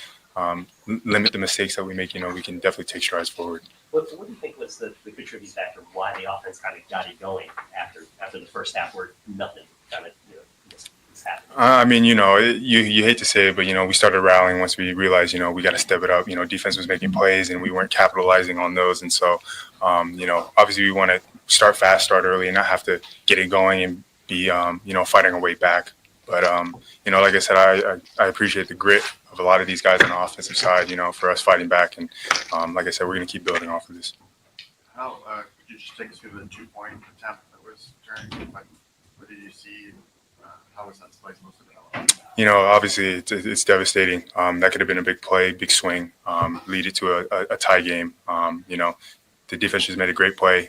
[SPEAKER 11] limit the mistakes that we make, you know, we can definitely take strides forward.
[SPEAKER 7] What do you think was the contributing factor why the offense kind of got it going after the first half where nothing kind of, you know, was happening?
[SPEAKER 11] I mean, you know, you hate to say it, but, you know, we started rallying once we realized, you know, we got to step it up. You know, defense was making plays and we weren't capitalizing on those. And so, you know, obviously we want to start fast, start early, and not have to get it going and be, you know, fighting our way back. But, you know, like I said, I appreciate the grit of a lot of these guys on the offensive side, you know, for us fighting back. And like I said, we're going to keep building off of this.
[SPEAKER 8] How could you just take us through the 2-point attempt that was turned? Like, what did you see? How was that play supposed to develop?
[SPEAKER 11] You know, obviously it's devastating. That could have been a big play, big swing, lead it to a tie game. You know, the defense just made a great play.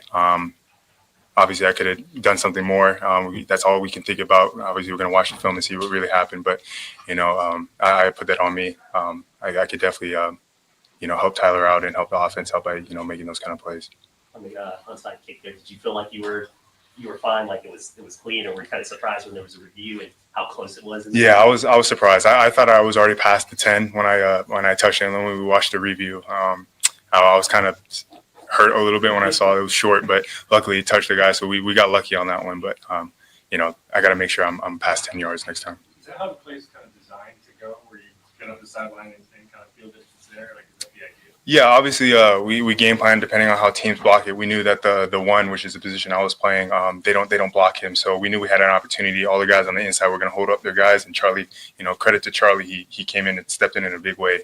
[SPEAKER 11] Obviously, I could have done something more. That's all we can think about. Obviously, we're going to watch the film and see what really happened. But, you know, I put that on me. I could definitely, you know, help Tyler out and help the offense out by, you know, making those kind of plays.
[SPEAKER 7] On the onside kick there, did you feel like you were fine, like it was clean, or were you kind of surprised when there was a review and how close it was?
[SPEAKER 11] Yeah, I was surprised. I thought I was already past the 10 when I touched it. And then when we watched the review, I was kind of hurt a little bit when I saw it was short, but luckily it touched the guy, so we got lucky on that one. But you know, I got to make sure I'm past 10 yards next time.
[SPEAKER 12] Is that how the play is kind of designed to go, where you get up the sideline and kind of feel distance there? Like, is that the idea?
[SPEAKER 11] Yeah, obviously we game plan depending on how teams block it. We knew that the one, which is the position I was playing, they don't block him, so we knew we had an opportunity. All the guys on the inside were going to hold up their guys, and Charlie, you know, credit to Charlie, he came in and stepped in a big way.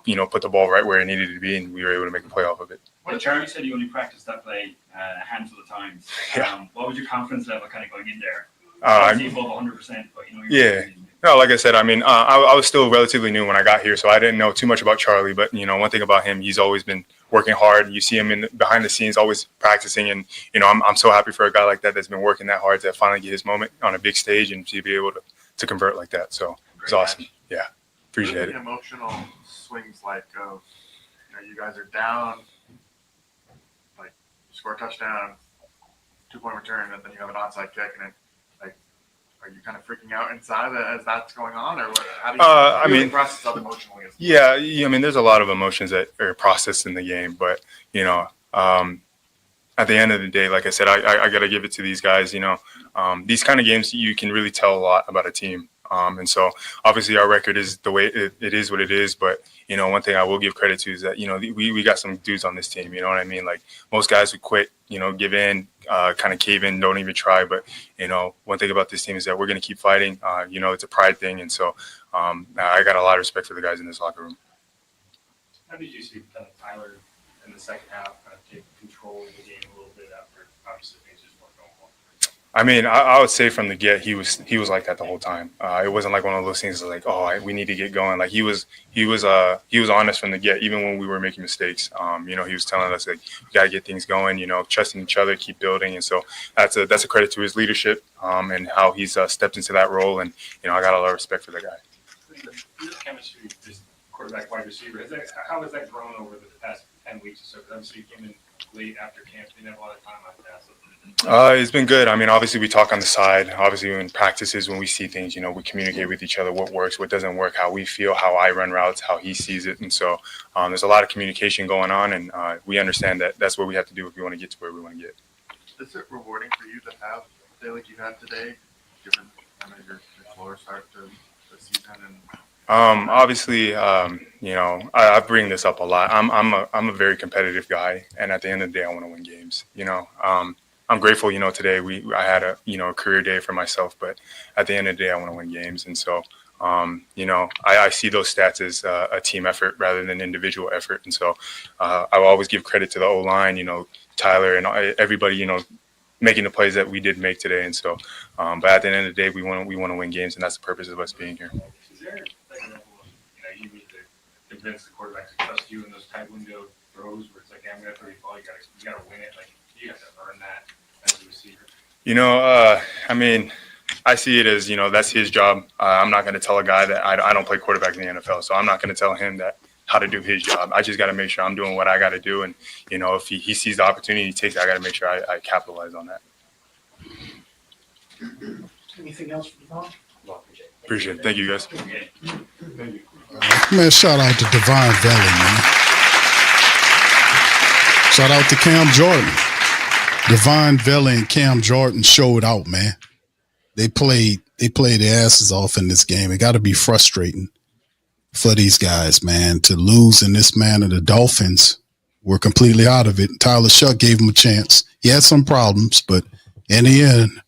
[SPEAKER 11] You know, put the ball right where it needed to be, and we were able to make a play off of it.
[SPEAKER 12] Well, Charlie said you only practiced that play a handful of times.
[SPEAKER 11] Yeah.
[SPEAKER 12] What was your confidence level kind of going in there?
[SPEAKER 11] Above
[SPEAKER 12] 100%, but you know.
[SPEAKER 11] Yeah. No, like I said, I mean, I was still relatively new when I got here, so I didn't know too much about Charlie. But, you know, one thing about him, he's always been working hard. You see him behind the scenes, always practicing. And, you know, I'm so happy for a guy like that that's been working that hard to finally get his moment on a big stage and to be able to convert like that. So it's awesome. Yeah. Appreciate it.
[SPEAKER 8] Emotional swings like, you know, you guys are down, like, you score a touchdown, 2-point return, and then you have an onside kick, and it, like, are you kind of freaking out inside as that's going on, or what, how do you process that emotionally?
[SPEAKER 11] Yeah, I mean, there's a lot of emotions that are processed in the game, but, you know, at the end of the day, like I said, I got to give it to these guys. You know, these kind of games, you can really tell a lot about a team. And so obviously our record is the way it is what it is. But, you know, one thing I will give credit to is that, you know, we got some dudes on this team, you know what I mean? Like most guys who quit, you know, give in, kind of cave in, don't even try. But, you know, one thing about this team is that we're going to keep fighting. You know, it's a pride thing. And so I got a lot of respect for the guys in this locker room.
[SPEAKER 12] How did you see kind of Tyler in the second half kind of take control of the game a little bit after obviously things just weren't going well?
[SPEAKER 11] I mean, I would say from the get, he was like that the whole time. It wasn't like one of those things like, we need to get going. Like he was honest from the get, even when we were making mistakes. He was telling us like, we got to get things going. Trusting each other, keep building, and so that's a credit to his leadership and how he's stepped into that role. And I got a lot of respect for that guy.
[SPEAKER 12] The chemistry, just quarterback, wide receiver, how has that grown over the past 10 weeks or so? Because obviously you came in late after camp, you didn't have a lot of time like that. So.
[SPEAKER 11] It's been good. I mean, obviously we talk on the side. Obviously in practices, when we see things, we communicate with each other, what works, what doesn't work, how we feel, how I run routes, how he sees it. And so there's a lot of communication going on, and we understand that that's what we have to do if we want to get to where we want to get.
[SPEAKER 8] Is it rewarding for you to have a day like you had today, given kind of your slower start to the season? And
[SPEAKER 11] obviously, I bring this up a lot. I'm a very competitive guy, and at the end of the day, I want to win games. I'm grateful. Today I had a career day for myself, but at the end of the day, I want to win games, and so I see those stats as a team effort rather than individual effort, and so I will always give credit to the O-line, Tyler and everybody, making the plays that we did make today, and so. But at the end of the day, we want to win games, and that's the purpose of us being here.
[SPEAKER 12] Is there you need to convince the quarterback to trust you in those tight window throws where it's like, I'm going to throw you the ball, you got to win it. Like you have to earn that as a receiver.
[SPEAKER 11] I mean, I see it as that's his job. I'm not going to tell a guy that I don't play quarterback in the NFL, so I'm not going to tell him that how to do his job. I just got to make sure I'm doing what I got to do, and if he sees the opportunity he takes, I got to make sure I capitalize on that.
[SPEAKER 10] Anything else from Devon?
[SPEAKER 11] Appreciate it. Thank you, guys.
[SPEAKER 3] Man, shout out to Divine Vele, man. Shout out to Cam Jordan. Divine Vele and Cam Jordan showed out, man. They played their asses off in this game. It got to be frustrating for these guys, man, to lose in this manner. The Dolphins were completely out of it. Tyler Shough gave him a chance. He had some problems, but in the end,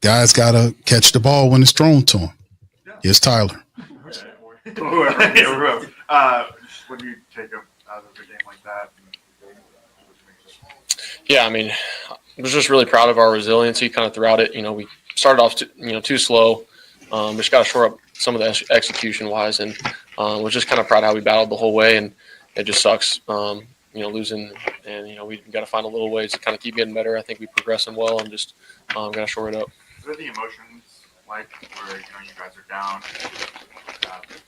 [SPEAKER 3] guys got to catch the ball when it's thrown to him. Here's Tyler.
[SPEAKER 8] Whoever. What do you take out of a game like that?
[SPEAKER 13] Yeah, I mean, I was just really proud of our resiliency kind of throughout it. We started off too slow. Just got to shore up some of the execution-wise, and was just kind of proud of how we battled the whole way, and it just sucks, losing. And, we got to find a little ways to kind of keep getting better. I think we're progressing well and just got to shore it up.
[SPEAKER 8] What are the emotions like where, you guys are down,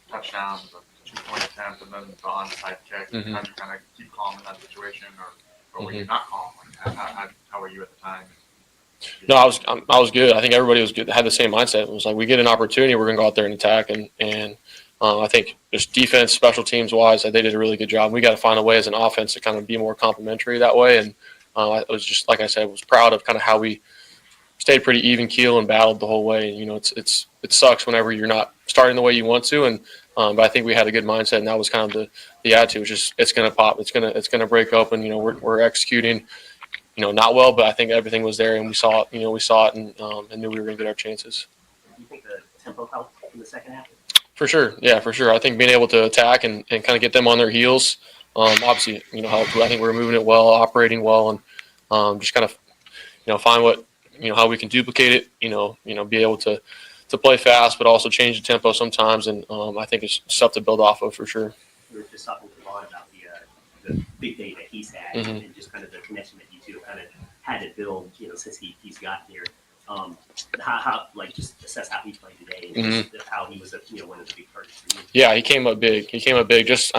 [SPEAKER 8] touchdown, the 2-point attempt, and then the onside kick?
[SPEAKER 13] Mm-hmm.
[SPEAKER 8] How do you kind of keep calm in that situation, or were you not calm? Like, how were you at the time?
[SPEAKER 13] No, I was good. I think everybody was good. Had the same mindset. It was like, we get an opportunity, we're going to go out there and attack. And I think just defense, special teams wise, they did a really good job. We got to find a way as an offense to kind of be more complimentary that way. And I was just, like I said, was proud of kind of how we stayed pretty even keel and battled the whole way. And, it sucks whenever you're not starting the way you want to. And but I think we had a good mindset, and that was kind of the attitude. It was just, it's going to pop, it's going to break open. We're executing. Not well, but I think everything was there, and we saw it, and knew we were going to get our chances.
[SPEAKER 7] Do you think the tempo helped in the second half?
[SPEAKER 13] For sure, yeah, for sure. I think being able to attack and kind of get them on their heels, obviously, helped. I think we were moving it well, operating well, and just kind of, find what, how we can duplicate it. Be able to play fast, but also change the tempo sometimes, and I think it's stuff to build off of for sure.
[SPEAKER 7] We were just talking to Vaughn about the big day that he's had,
[SPEAKER 13] Mm-hmm.
[SPEAKER 7] and just kind of the connection that you two kind of had to build, since he's gotten here. How just assess how he played today, and just how he was one of the big targets for you.
[SPEAKER 13] Yeah, he came up big. Just,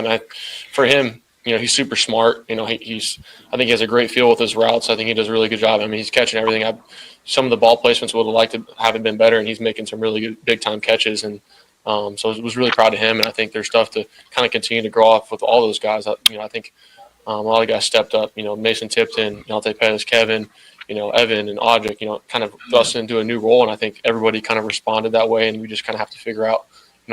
[SPEAKER 13] for him, he's super smart. I think he has a great feel with his routes. I think he does a really good job. He's catching everything. Some of the ball placements would have liked to have been better, and he's making some really good big time catches. And so I was really proud of him. And I think there's stuff to kind of continue to grow off with all those guys. I think a lot of guys stepped up. Mason Tipton, Deontay Pettis, Kevin, Evan and Audric, kind of thrust into a new role. And I think everybody kind of responded that way. And we just kind of have to figure out,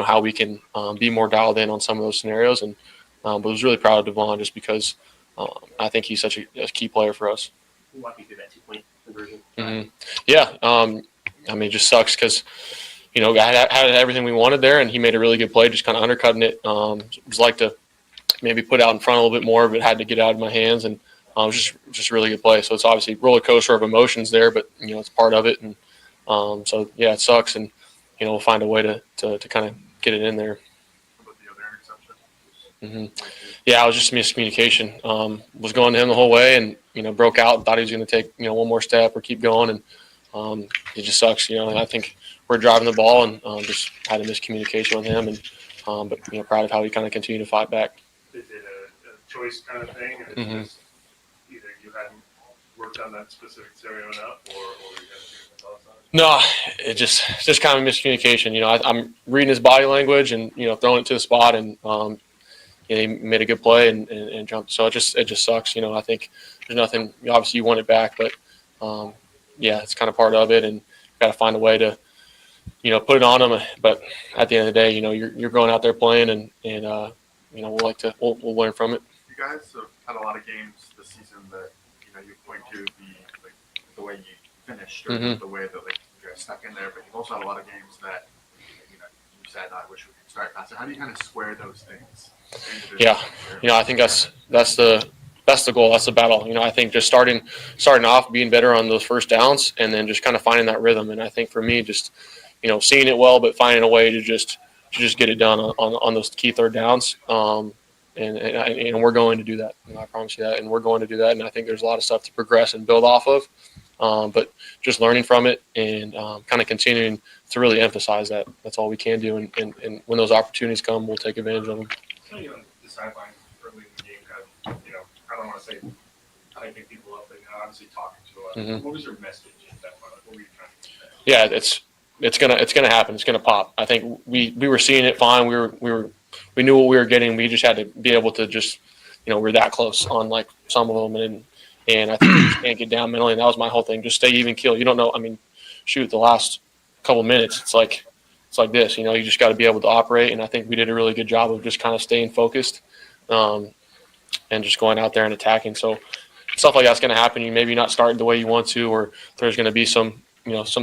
[SPEAKER 13] how we can be more dialed in on some of those scenarios. And but I was really proud of Devon just because I think he's such a key player for us.
[SPEAKER 7] Walk me through that 2-point conversion.
[SPEAKER 13] Mm-hmm. Yeah. It just sucks because, I had everything we wanted there, and he made a really good play, just kind of undercutting it. It was like to maybe put out in front a little bit more, but had to get out of my hands. And It was just a really good play. So it's obviously roller coaster of emotions there, but it's part of it. And so yeah, it sucks, and we'll find a way to kind of get it in there. Yeah, it was just miscommunication. Was going to him the whole way, and broke out and thought he was going to take one more step or keep going, and it just sucks. I think we're driving the ball and just had a miscommunication with him, and but proud of how he kind of continued to fight back.
[SPEAKER 12] Is it a choice kind of thing, or it's just either you hadn't worked on that specific scenario enough, or you had different thoughts on it?
[SPEAKER 13] No, it's just kind of miscommunication. I'm reading his body language and throwing it to the spot, and he made a good play and jumped. So it just sucks. I think there's nothing. Obviously, you want it back, but yeah, it's kind of part of it, and got to find a way to put it on them. But at the end of the day, you're going out there playing, and we'll learn from it.
[SPEAKER 8] You guys have had a lot of games this season that you point to the way you finished or the way that you guys stuck in there, but you've also had a lot of games that you said, "I wish we could start faster." How do you kind of square those things?
[SPEAKER 13] Yeah, I think that's the goal. That's the battle. I think just starting off, being better on those first downs, and then just kind of finding that rhythm. And I think for me, just seeing it well, but finding a way to just get it done on those key third downs. And we're going to do that. I promise you that. And we're going to do that. And I think there's a lot of stuff to progress and build off of. But just learning from it and kind of continuing to really emphasize that. That's all we can do. And when those opportunities come, we'll take advantage of them.
[SPEAKER 12] On the sideline early in the game, kind of, I don't want to say hyping people up, but obviously talking to a lot. What was your message at that point? What were you trying to say?
[SPEAKER 13] Yeah, it's gonna happen. It's gonna pop. I think we were seeing it fine. We knew what we were getting. We just had to be able to just we're that close on like some of them, and I think you just can't get down mentally. And that was my whole thing. Just stay even keel. You don't know. I mean, shoot, the last couple minutes, it's like this, you just got to be able to operate. And I think we did a really good job of just kind of staying focused and just going out there and attacking. So stuff like that's going to happen. You maybe not starting the way you want to, or there's going to be some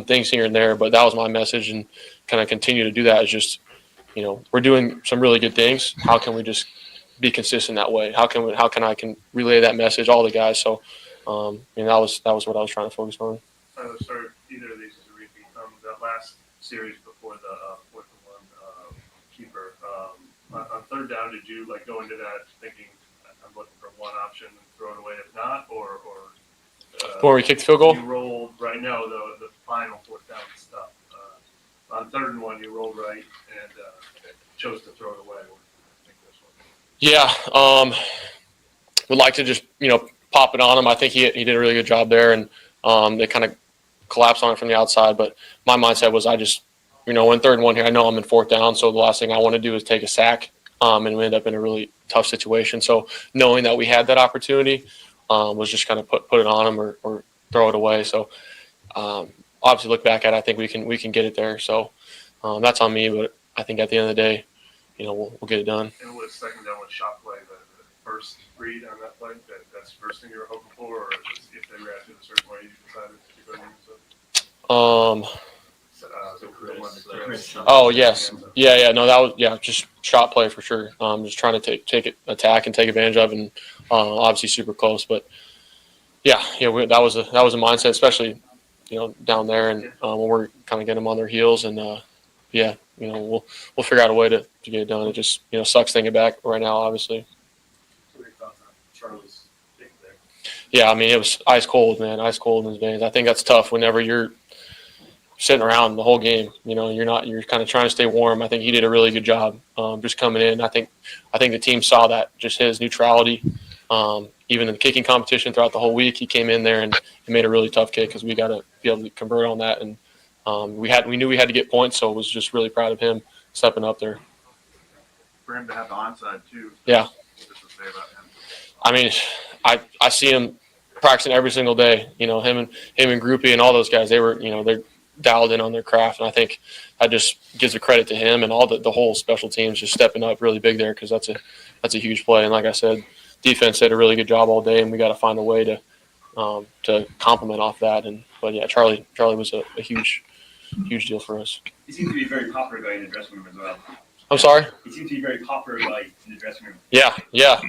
[SPEAKER 13] things here and there, but that was my message, and kind of continue to do that is just, we're doing some really good things. How can we just be consistent that way? How can I relay that message, all the guys. So, that was what I was trying to focus on.
[SPEAKER 12] Sorry, either of these is a repeat. That last series before the 4th-and-1 keeper. On third down, did you go into that thinking I'm looking for one option and throw it away if not, or
[SPEAKER 13] before we kicked the field goal?
[SPEAKER 12] You rolled right now the final 4th down stuff. On 3rd-and-1, you rolled right and chose to throw it away.
[SPEAKER 13] Yeah, would like to just pop it on him. I think he did a really good job there, and they kind of collapsed on it from the outside. But my mindset was I just in 3rd-and-1 here, I know I'm in 4th down, so the last thing I want to do is take a sack, and we end up in a really tough situation. So knowing that we had that opportunity was just kind of put it on him or throw it away. So obviously look back at it, I think we can get it there. So that's on me, but I think at the end of the day, we'll get it done.
[SPEAKER 12] And with 2nd down with shot play, the first read on that play, that's the first thing you were hoping for, or if they reacted a certain way, you decided to go into it?
[SPEAKER 13] Oh yes, yeah. No, that was just shot play for sure. Just trying to attack and take advantage of, and obviously super close. But that was a mindset, especially down there, and when we're kind of getting them on their heels, and we'll figure out a way to get it done. It just sucks thinking back right now, obviously.
[SPEAKER 12] What are your thoughts on Charlie's pick there?
[SPEAKER 13] Yeah, I mean it was ice cold, man, ice cold in his veins. I think that's tough whenever you're sitting around the whole game. You're kind of trying to stay warm. I think he did a really good job just coming in. I think the team saw that, just his neutrality. Even in the kicking competition throughout the whole week, he came in there and he made a really tough kick because we got to be able to convert on that. And we knew we had to get points, so I was just really proud of him stepping up there.
[SPEAKER 8] For him to have the onside too.
[SPEAKER 13] Yeah.
[SPEAKER 8] Just to say about him.
[SPEAKER 13] I mean, I see him practicing every single day. Him and Groupie and all those guys, they're dialed in on their craft, and I think that just gives a credit to him and all the whole special teams just stepping up really big there, because that's a huge play. And like I said, defense did a really good job all day, and we got to find a way to complement off that. But yeah, Charlie was a huge deal for us.
[SPEAKER 14] He seems to be a very popular guy in the dressing room as well.
[SPEAKER 13] I'm sorry?
[SPEAKER 14] He seems to be a very popular guy in the dressing room.
[SPEAKER 13] Yeah.
[SPEAKER 14] Is that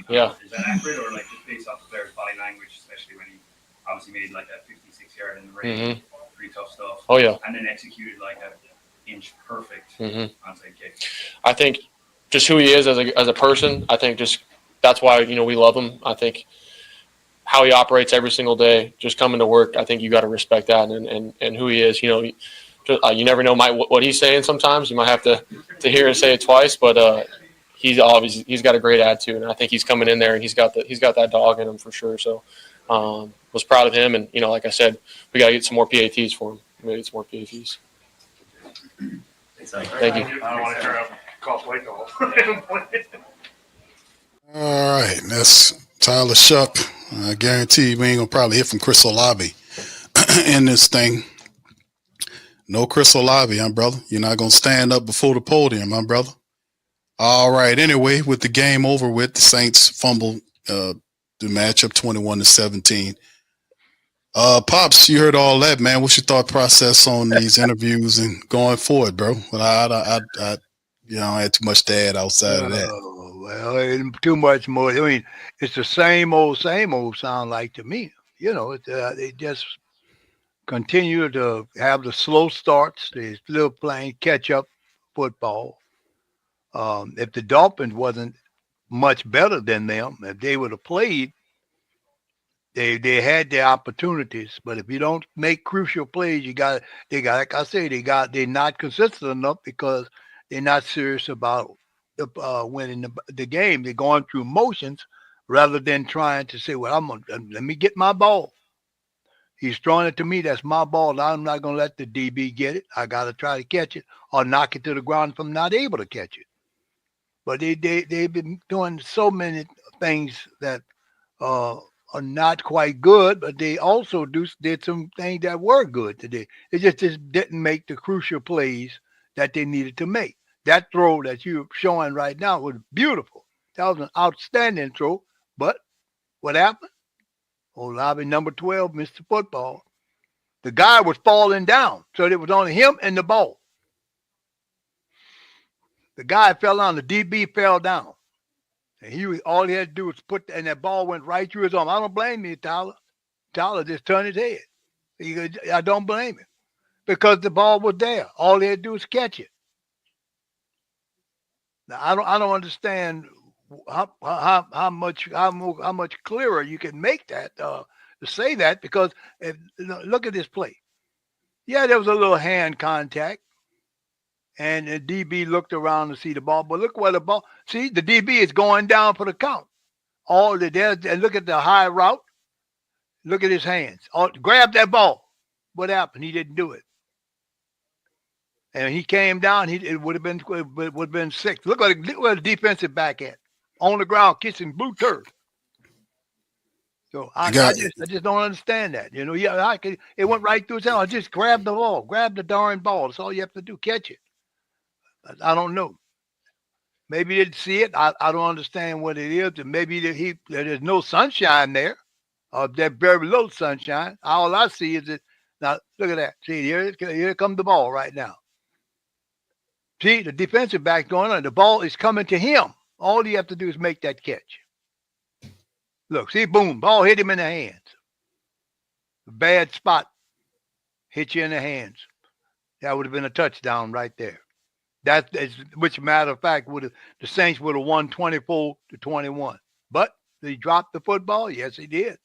[SPEAKER 14] accurate, or just based off the player's body language? obviously made like that 56-yard in the rain, pretty tough stuff.
[SPEAKER 13] Oh yeah,
[SPEAKER 14] and then executed like an inch perfect onside kick.
[SPEAKER 13] I think just who he is as a person. I think just that's why we love him. I think how he operates every single day, just coming to work. I think you got to respect that and who he is. You never know what he's saying. Sometimes you might have to hear him say it twice, but he's got a great attitude, and I think he's coming in there and he's got that dog in him for sure. So was proud of him, and like I said, we got to get some more PATs for him. We got to get some more PATs. Thank you.
[SPEAKER 12] I don't want to turn up call play call.
[SPEAKER 3] All right, that's Tyler Shough. I guarantee we ain't gonna probably hear from Chris Olave in this thing. No Chris Olave, huh, brother? You're not gonna stand up before the podium, huh, brother? All right. Anyway, with the game over with, the Saints fumbled the matchup 21-17. Pops, you heard all that, man. What's your thought process on these interviews and going forward, bro? Well, I had too much to add outside of that.
[SPEAKER 5] Well, ain't too much more. I mean, it's the same old sound like to me. They just continue to have the slow starts. They're still playing catch-up football. If the Dolphins wasn't much better than them, if they would have played, they had their opportunities. But if you don't make crucial plays, like I say, they're not consistent enough because they're not serious about winning the game. They're going through motions rather than trying to say, well, let me get my ball. He's throwing it to me. That's my ball. I'm not going to let the DB get it. I got to try to catch it or knock it to the ground if I'm not able to catch it. But they've been doing so many things that are not quite good, but they also did some things that were good today. They just didn't make the crucial plays that they needed to make. That throw that you're showing right now was beautiful. That was an outstanding throw. But what happened? Olave, number 12, missed the football. The guy was falling down, so it was only him and the ball. The guy fell down. The DB fell down. And all he had to do was and that ball went right through his arm. I don't blame you, Tyler. Tyler just turned his head. I don't blame him because the ball was there. All he had to do was catch it. Now, I don't understand how much clearer you can make that to say that, because look at this play. Yeah, there was a little hand contact, and the DB looked around to see the ball. But look where the ball. See, the DB is going down for the count. And look at the high route. Look at his hands. Grab that ball. What happened? He didn't do it. And he came down. It would have been 6. Look where the defensive back at, on the ground kissing blue turd. So I just don't understand that. It went right through his hand. I just grab the ball, grab the darn ball. That's all you have to do. Catch it. I don't know. Maybe he didn't see it. I don't understand what it is. And maybe there's no sunshine there. There's very little sunshine. All I see is that. Now look at that. See, here comes the ball right now. See, the defensive back going on. The ball is coming to him. All you have to do is make that catch. Look, see, boom, ball hit him in the hands. Bad spot. Hit you in the hands. That would have been a touchdown right there. Which, matter of fact, the Saints would have won 24-21. But he dropped the football? Yes, he did.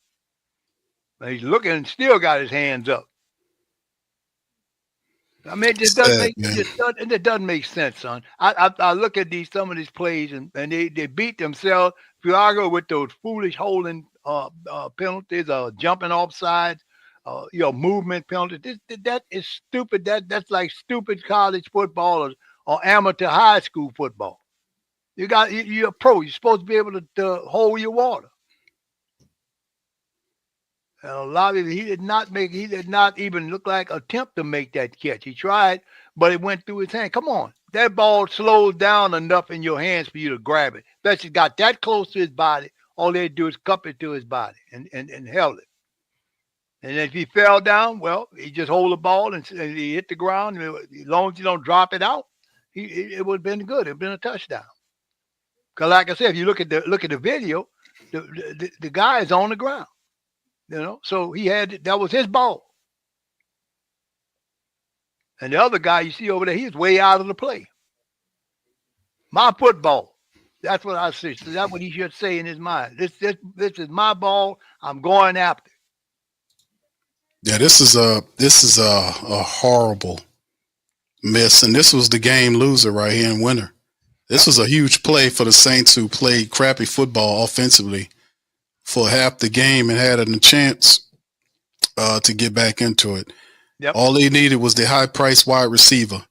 [SPEAKER 5] But he's looking and still got his hands up. I mean, it doesn't make sense, son. I look at some of these plays and they beat themselves. Fiago with those foolish holding penalties, jumping offside, movement penalties. That is stupid. That's like stupid college football or amateur high school football. You're a pro. You're supposed to be able to hold your water. And Olave, he did not even look like attempt to make that catch. He tried, but it went through his hand. Come on. That ball slows down enough in your hands for you to grab it. Especially got that close to his body. All they do is cup it to his body and held it. And if he fell down, well, he just hold the ball and he hit the ground. As long as you don't drop it out, it would have been good. It would have been a touchdown. Because like I said, if you look at the video, the guy is on the ground. So that was his ball. And the other guy you see over there, he's way out of the play. My football. That's what I see. So that's what he should say in his mind. This is my ball. I'm going after.
[SPEAKER 3] Yeah, this is a horrible miss, and this was the game loser right here in winter. This was a huge play for the Saints, who played crappy football offensively for half the game and had a chance to get back into it.
[SPEAKER 5] Yep.
[SPEAKER 3] All they needed was the high-priced wide receiver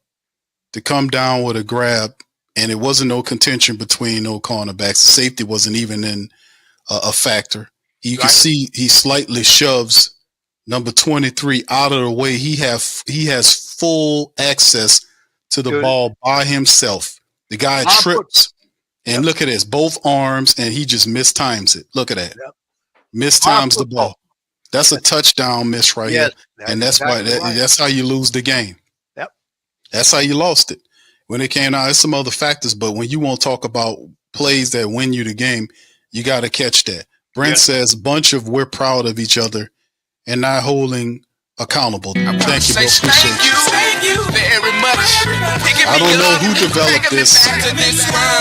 [SPEAKER 3] to come down with a grab, and it wasn't no contention between no cornerbacks. Safety wasn't even in a factor. You can see he slightly shoves number 23 out of the way. He has full access to the ball by himself. The guy trips, and look at this, both arms, and he just mistimes it. Look at that.
[SPEAKER 5] Yep.
[SPEAKER 3] Mistimes the ball. That's a touchdown miss right here. And that's that's how you lose the game.
[SPEAKER 5] Yep.
[SPEAKER 3] That's how you lost it. When it came out, there's some other factors, but when you want to talk about plays that win you the game, you got to catch that. Brent says, bunch of we're proud of each other and not holding accountable. Thank you, bro. Appreciate you.
[SPEAKER 4] Thank you very much.
[SPEAKER 3] I don't know who developed this.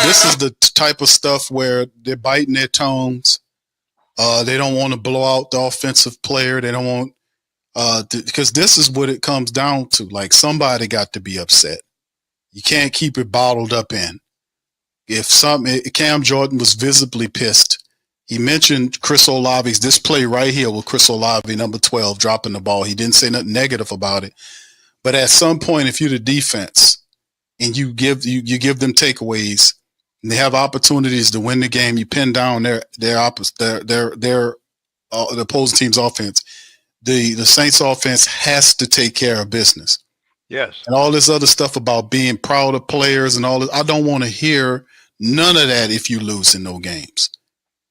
[SPEAKER 3] This is the type of stuff where they're biting their tongues. They don't want to blow out the offensive player. They don't want because this is what it comes down to. Like, somebody got to be upset. You can't keep it bottled up in. Cam Jordan was visibly pissed. He mentioned Chris Olave's this play right here with Chris Olave, number 12, dropping the ball. He didn't say nothing negative about it. But at some point, if you're the defense and you give them takeaways and they have opportunities to win the game, you pin down their the opposing team's offense. The Saints offense has to take care of business.
[SPEAKER 5] Yes.
[SPEAKER 3] And all this other stuff about being proud of players and all this, I don't want to hear none of that if you lose in no games.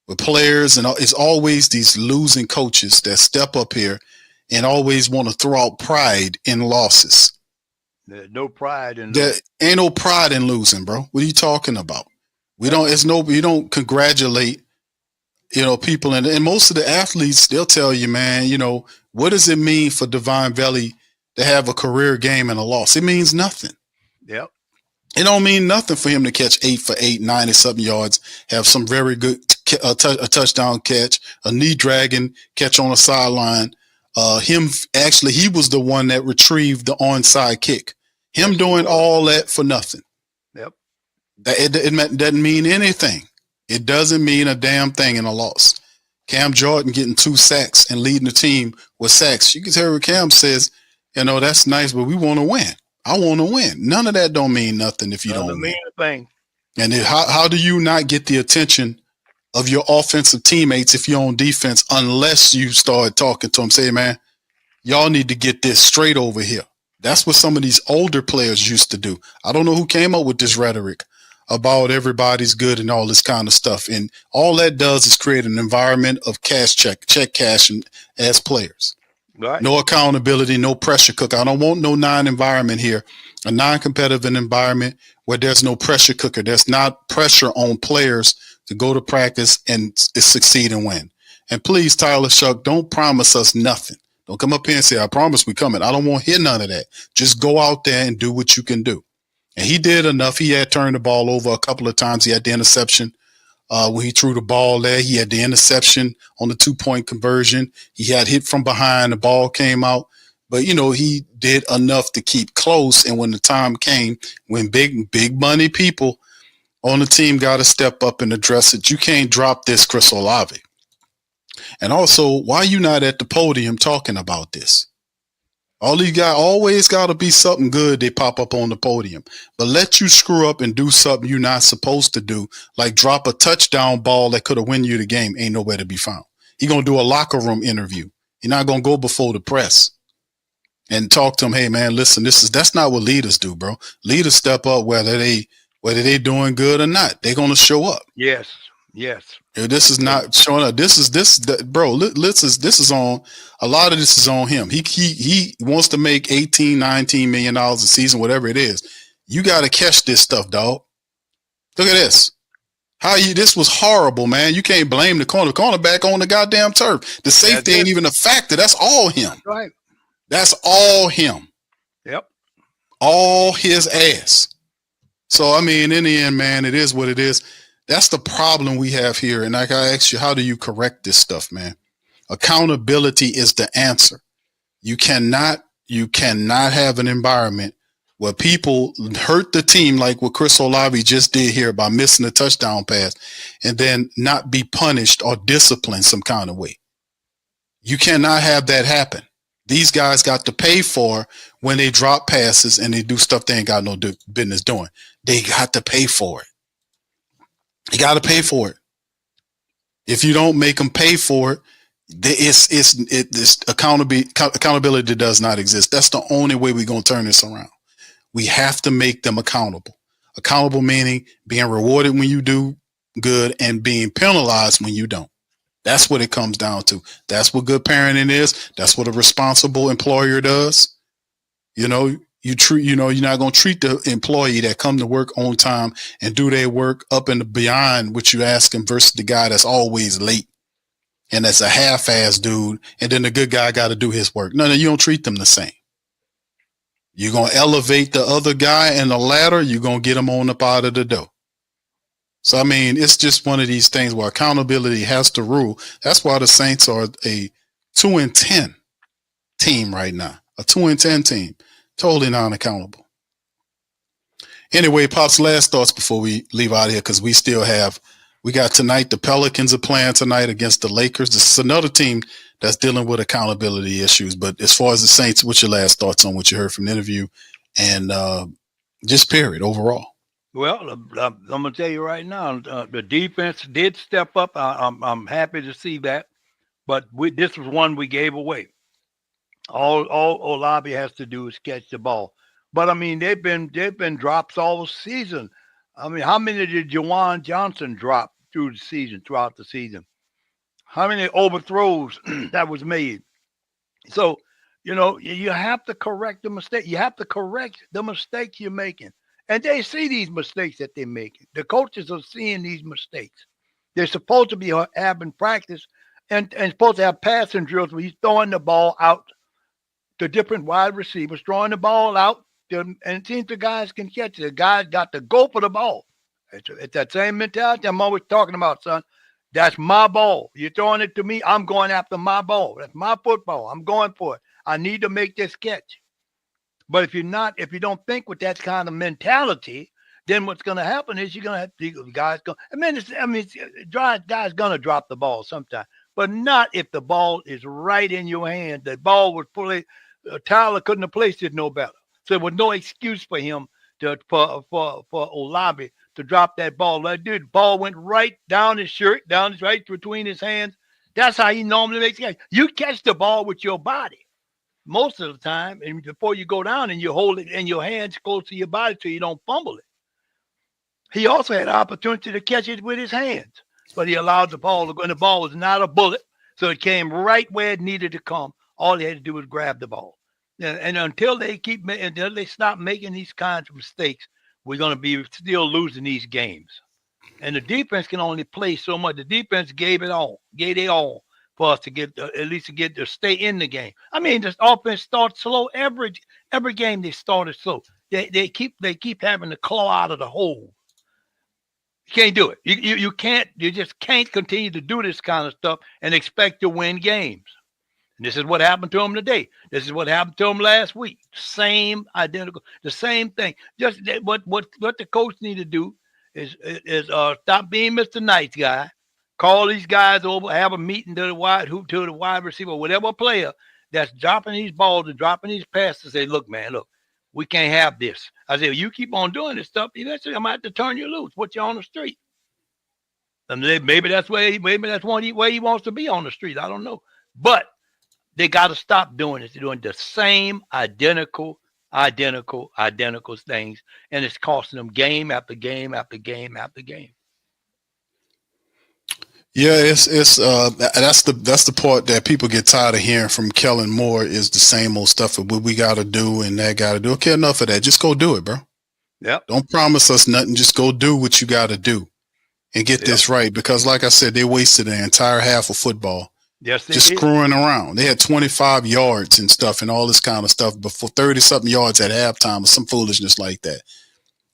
[SPEAKER 3] With players, and it's always these losing coaches that step up here and always want to throw out pride in losses.
[SPEAKER 5] There's no pride in
[SPEAKER 3] there. Ain't no pride in losing, bro. What are you talking about? We don't congratulate, people. And most of the athletes, they'll tell you, man, what does it mean for Divine Vele to have a career game and a loss? It means nothing.
[SPEAKER 5] Yep.
[SPEAKER 3] It don't mean nothing for him to catch 8 for 8, 90-something yards, have some very good a touchdown catch, a knee dragging catch on a sideline. He was the one that retrieved the onside kick. Him doing all that for nothing.
[SPEAKER 5] Yep.
[SPEAKER 3] It doesn't mean anything. It doesn't mean a damn thing in a loss. Cam Jordan getting 2 sacks and leading the team with sacks. You can tell what Cam says, that's nice, but we want to win. I want to win. None of that don't mean nothing if you don't win.
[SPEAKER 5] Mean a thing.
[SPEAKER 3] And then how do you not get the attention of your offensive teammates if you're on defense unless you start talking to them? Say, man, y'all need to get this straight over here. That's what some of these older players used to do. I don't know who came up with this rhetoric about everybody's good and all this kind of stuff. And all that does is create an environment of check cashing as players.
[SPEAKER 5] Right.
[SPEAKER 3] No accountability, no pressure cooker. I don't want no environment here, a non-competitive environment where there's no pressure cooker. There's not pressure on players to go to practice and succeed and win. And please, Tyler Shough, don't promise us nothing. Don't come up here and say, I promise we coming. I don't want to hear none of that. Just go out there and do what you can do. And he did enough. He had turned the ball over a couple of times. He had the interception when he threw the ball there. He had the interception on the 2-point conversion. He had hit from behind. The ball came out. But, he did enough to keep close. And when the time came, when big money people on the team got to step up and address it, you can't drop this, Chris Olave. And also, why you not at the podium talking about this? Always got to be something good they pop up on the podium. But let you screw up and do something you're not supposed to do, like drop a touchdown ball that could have won you the game, ain't nowhere to be found. He going to do a locker room interview. You're not going to go before the press and talk to them, hey, man, listen, that's not what leaders do, bro. Leaders step up whether they doing good or not. They're going to show up.
[SPEAKER 5] Yes.
[SPEAKER 3] This is not showing up. This is on a lot of this is on him. He wants to make $18-19 million a season, whatever it is. You got to catch this stuff, dog. Look at this. This was horrible, man. You can't blame the cornerback on the goddamn turf. The safety ain't even a factor. That's all him.
[SPEAKER 5] Right.
[SPEAKER 3] That's all him.
[SPEAKER 5] Yep.
[SPEAKER 3] All his ass. So, I mean, in the end, man, it is what it is. That's the problem we have here. And like I asked you, how do you correct this stuff, man? Accountability is the answer. You cannot have an environment where people hurt the team like what Chris Olave just did here by missing a touchdown pass and then not be punished or disciplined some kind of way. You cannot have that happen. These guys got to pay for when they drop passes and they do stuff they ain't got no business doing. They got to pay for it. You got to pay for it. If you don't make them pay for it, this accountability does not exist. That's the only way we're going to turn this around. We have to make them accountable. Accountable meaning being rewarded when you do good and being penalized when you don't. That's what it comes down to. That's what good parenting is. That's what a responsible employer does. You're not going to treat the employee that come to work on time and do their work up and beyond what you ask them versus the guy that's always late and that's a half-ass dude. And then the good guy got to do his work. No, you don't treat them the same. You're going to elevate the other guy in the ladder. You're going to get him on up out of the door. So, I mean, it's just one of these things where accountability has to rule. That's why the Saints are a 2-10 team right now, a 2-10 team, totally non-accountable. Anyway, Pop's last thoughts before we leave out of here, because we got tonight, the Pelicans are playing tonight against the Lakers. This is another team that's dealing with accountability issues. But as far as the Saints, what's your last thoughts on what you heard from the interview and just period overall?
[SPEAKER 5] Well, I'm going to tell you right now, the defense did step up. I'm happy to see that. But this was one we gave away. All Olave has to do is catch the ball. But, I mean, they've been drops all season. I mean, how many did Juwan Johnson drop throughout the season? How many overthrows that was made? So, you have to correct the mistake. You have to correct the mistakes you're making. And they see these mistakes that they're making. The coaches are seeing these mistakes. They're supposed to be having practice and supposed to have passing drills where he's throwing the ball out to different wide receivers, throwing the ball out, and it seems the guys can catch it. The guys got to go for the ball. It's that same mentality I'm always talking about, son. That's my ball. You're throwing it to me, I'm going after my ball. That's my football. I'm going for it. I need to make this catch. But if you don't think with that kind of mentality, then what's going to happen is you're going to have the guys go. Guys going to drop the ball sometime, but not if the ball is right in your hand. The ball was fully. Tyler couldn't have placed it no better. So there was no excuse for him for Olave to drop that ball. That dude, the ball went right down his shirt, right between his hands. That's how he normally makes it. You catch the ball with your body most of the time, and before you go down and you hold it in your hands close to your body so you don't fumble it. He also had an opportunity to catch it with his hands, but he allowed the ball to go, and the ball was not a bullet, so it came right where it needed to come. All he had to do was grab the ball. And until they stop making these kinds of mistakes, we're going to be still losing these games. And the defense can only play so much. The defense gave it all for us to get to stay in the game. I mean, this offense starts slow. Every game they started slow. They keep having to claw out of the hole. You can't do it. You just can't continue to do this kind of stuff and expect to win games. And this is what happened to them today. This is what happened to them last week. The same thing. Just what the coach need to do is stop being Mr. Nice Guy. Call these guys over, have a meeting to the wide receiver, whatever player that's dropping these balls and dropping these passes. Say, look, we can't have this. I say, you keep on doing this stuff, eventually I'm going to have to turn you loose, put you on the street. And maybe that's where he wants to be, on the street. I don't know. But they got to stop doing this. They're doing the same identical things, and it's costing them game after game after game after game.
[SPEAKER 3] Yeah, it's that's the part that people get tired of hearing from Kellen Moore is the same old stuff of what we got to do and that got to do. Okay, enough of that. Just go do it, bro.
[SPEAKER 5] Yep.
[SPEAKER 3] Don't promise us nothing. Just go do what you got to do. and get this right, because like I said, they wasted an entire half of football.
[SPEAKER 5] Yes, they
[SPEAKER 3] just
[SPEAKER 5] did.
[SPEAKER 3] screwing around. They had 25 yards and stuff and all this kind of stuff before 30-something yards at halftime or some foolishness like that.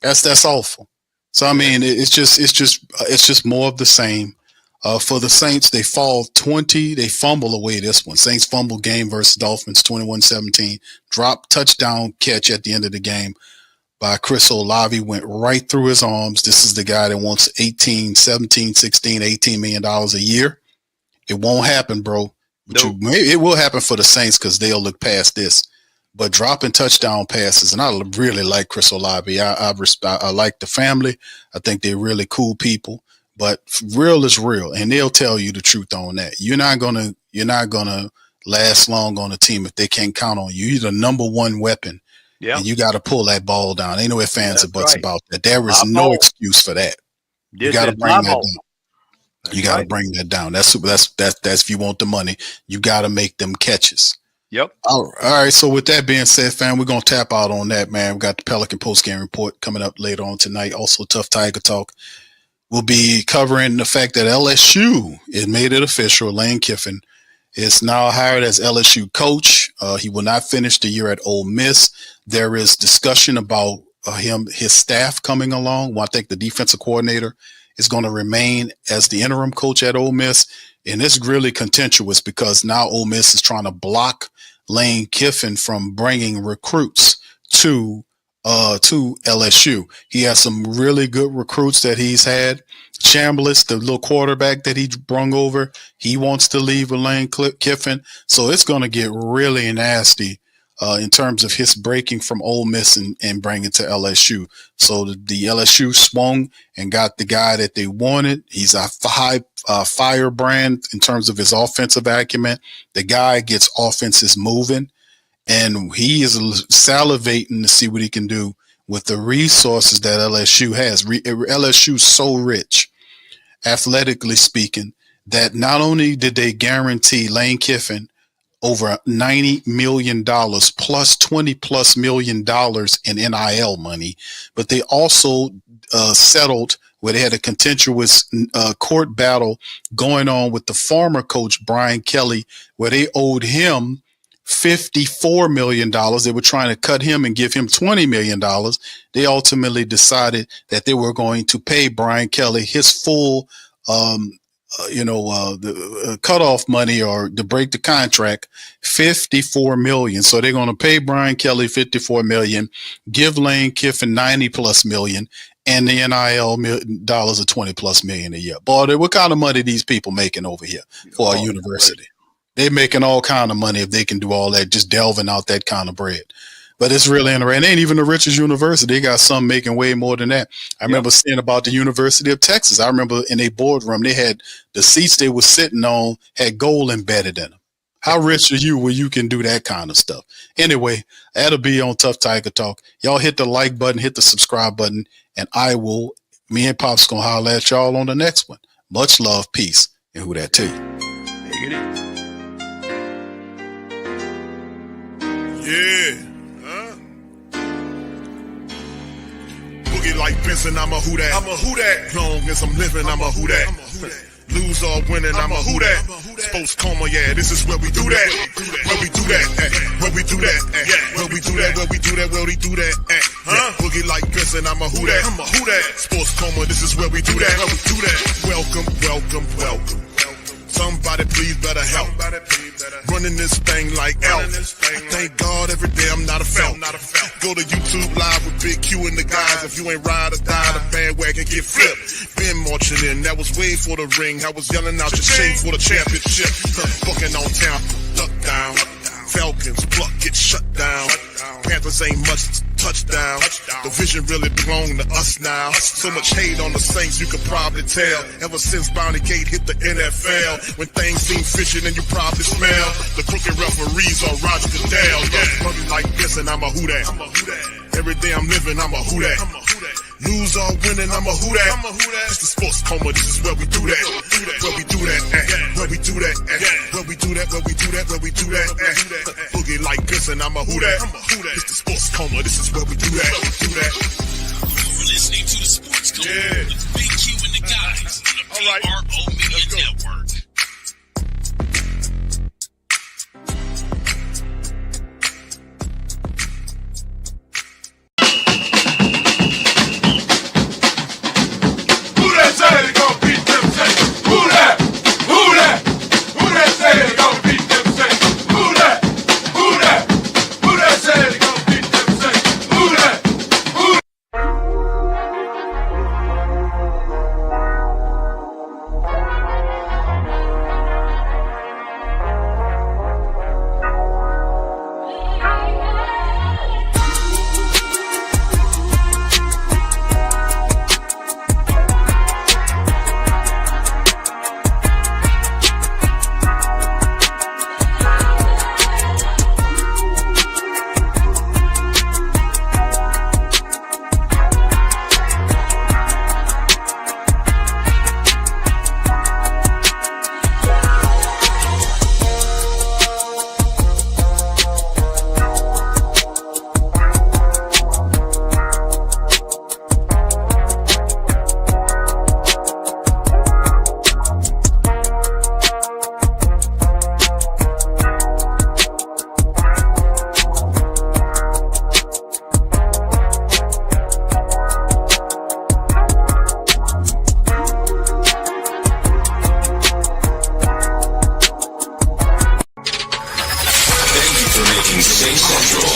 [SPEAKER 3] That's awful. So I mean, it's just more of the same. For the Saints, they fall 20. They fumble away this one. Saints fumble game versus Dolphins 21-17. Drop touchdown catch at the end of the game by Chris Olave went right through his arms. This is the guy that wants 18, 17, 16, $18 million a year. It won't happen, bro. But it will happen for the Saints because they'll look past this. But dropping touchdown passes, and I really like Chris Olave. I like the family. I think they're really cool people. But real is real, and they'll tell you the truth on that. You're not gonna last long on a team if they can't count on you. You're the number one weapon, and you got to pull that ball down. Ain't no ifs, ands, or buts about that. There is no excuse for that. You got to bring that down. You got to bring that down. That's if you want the money, you got to make them catches.
[SPEAKER 5] Yep.
[SPEAKER 3] All right. So with that being said, fam, we're gonna tap out on that, man. We got the Pelican postgame report coming up later on tonight. Also, Tough Tiger Talk. We'll be covering the fact that LSU, it made it official. Lane Kiffin is now hired as LSU coach. He will not finish the year at Ole Miss. There is discussion about his staff coming along. Well, I think the defensive coordinator is going to remain as the interim coach at Ole Miss. And it's really contentious because now Ole Miss is trying to block Lane Kiffin from bringing recruits to LSU. He has some really good recruits that he's had. Chambliss, the little quarterback that he brung over, he wants to leave with Lane Kiffin. So it's going to get really nasty in terms of his breaking from Ole Miss and bringing to LSU. So the LSU swung and got the guy that they wanted. He's a high firebrand in terms of his offensive acumen. The guy gets offenses moving, and he is salivating to see what he can do with the resources that LSU has. LSU's so rich, athletically speaking, that not only did they guarantee Lane Kiffin over $90 million plus $20+ million in NIL money, but they also settled where they had a contentious court battle going on with the former coach, Brian Kelly, where they owed him $54 million. They were trying to cut him and give him $20 million. They ultimately decided that they were going to pay Brian Kelly his full, the cutoff money or to break the contract, $54 million. So they're going to pay Brian Kelly $54 million, give Lane Kiffin $90+ million, and the NIL dollars of $20+ million a year. Boy, what kind of money these people making over here for a university? They're making all kind of money if they can do all that, just delving out that kind of bread. But it's really interesting. It ain't even the richest university. They got some making way more than that. I remember seeing about the University of Texas. I remember in a boardroom, they had the seats they were sitting on had gold embedded in them. How rich are you where you can do that kind of stuff? Anyway, that'll be on Tough Tiger Talk. Y'all hit the like button, hit the subscribe button, and me and Pop's going to holler at y'all on the next one. Much love, peace, and who that to you.
[SPEAKER 5] Take it in.
[SPEAKER 15] Yeah. Boogie like Benson, I'm a who that. I'm a who that. Long as I'm living, I'm a who that. Lose or winning, I'm a who that. Sports coma, yeah, this is where we do that. Where we do that, where we do that, where we do that, where we do that, where we do that. Boogie like Benson, I'm a who that. I'm a who that. Sports coma, this is where we do that. Where we do that. Welcome, welcome, welcome. Somebody please better help. Running this thing like elf. Thank God every day I'm not a felt. Go to YouTube live with Big Q and the guys. If you ain't ride or die, the bandwagon get flipped. Been marching in, that was way for the ring. I was yelling out your shame for the championship. Bucking on town, duck down. Falcons, pluck, get shut down. Panthers ain't much touchdown. The vision really belong to us now. So much hate on the Saints, you could probably tell. Ever since Bounty Gate hit the NFL, when things seem fishy, then you probably smell the crooked referees on Roger Goodell. Yeah, money like this, and I'm a who that. Every day I'm living, I'm a who that. Lose or winning, I'm a who that. It's the sports coma, this is where we do that. Where we do that, where we do that, where we do that, where we do that, where we do that. Boogie like this, and I'm a who that. It's the sports coma, this is where we do that. You're listening to the sports coma with Big Q and the guys. KRO Media Network.
[SPEAKER 16] Who that say they gon' beat them Saints? Who that? Who that? Who that say they gon' beat them Saints? Who that? Who that? Who that say they gon' beat them Saints? Who that? Who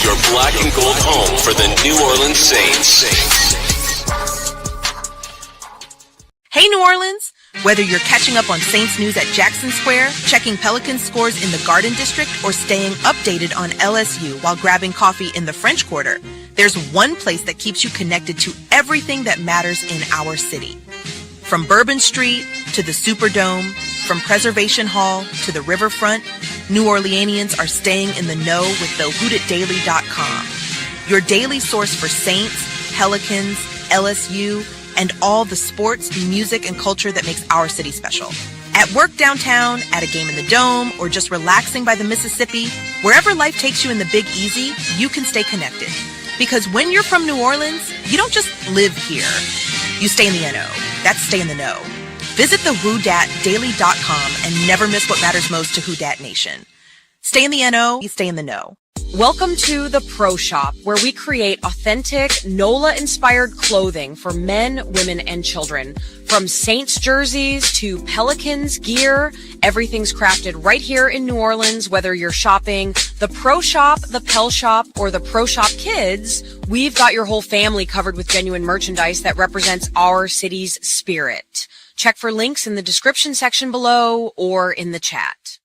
[SPEAKER 2] Your black and gold home for the New Orleans Saints.
[SPEAKER 17] Hey, New Orleans! Whether you're catching up on Saints news at Jackson Square, checking Pelicans scores in the Garden District, or staying updated on LSU while grabbing coffee in the French Quarter, there's one place that keeps you connected to everything that matters in our city. From Bourbon Street to the Superdome, from Preservation Hall to the Riverfront, New Orleanians are staying in the know with the whotdatdaily.com. Your daily source for Saints, Pelicans, LSU, and all the sports, music, and culture that makes our city special. At work downtown, at a game in the Dome, or just relaxing by the Mississippi, wherever life takes you in the Big Easy, you can stay connected. Because when you're from New Orleans, you don't just live here. You stay in the NO. That's stay in the know. Visit the whotdatdaily.com and never miss what matters most to Who Dat Nation. Stay in the NO, you stay in the know.
[SPEAKER 18] Welcome to the Pro Shop, where we create authentic NOLA-inspired clothing for men, women, and children. From Saints jerseys to Pelicans gear, everything's crafted right here in New Orleans. Whether you're shopping the Pro Shop, the Pel Shop, or the Pro Shop Kids, we've got your whole family covered with genuine merchandise that represents our city's spirit. Check for links in the description section below or in the chat.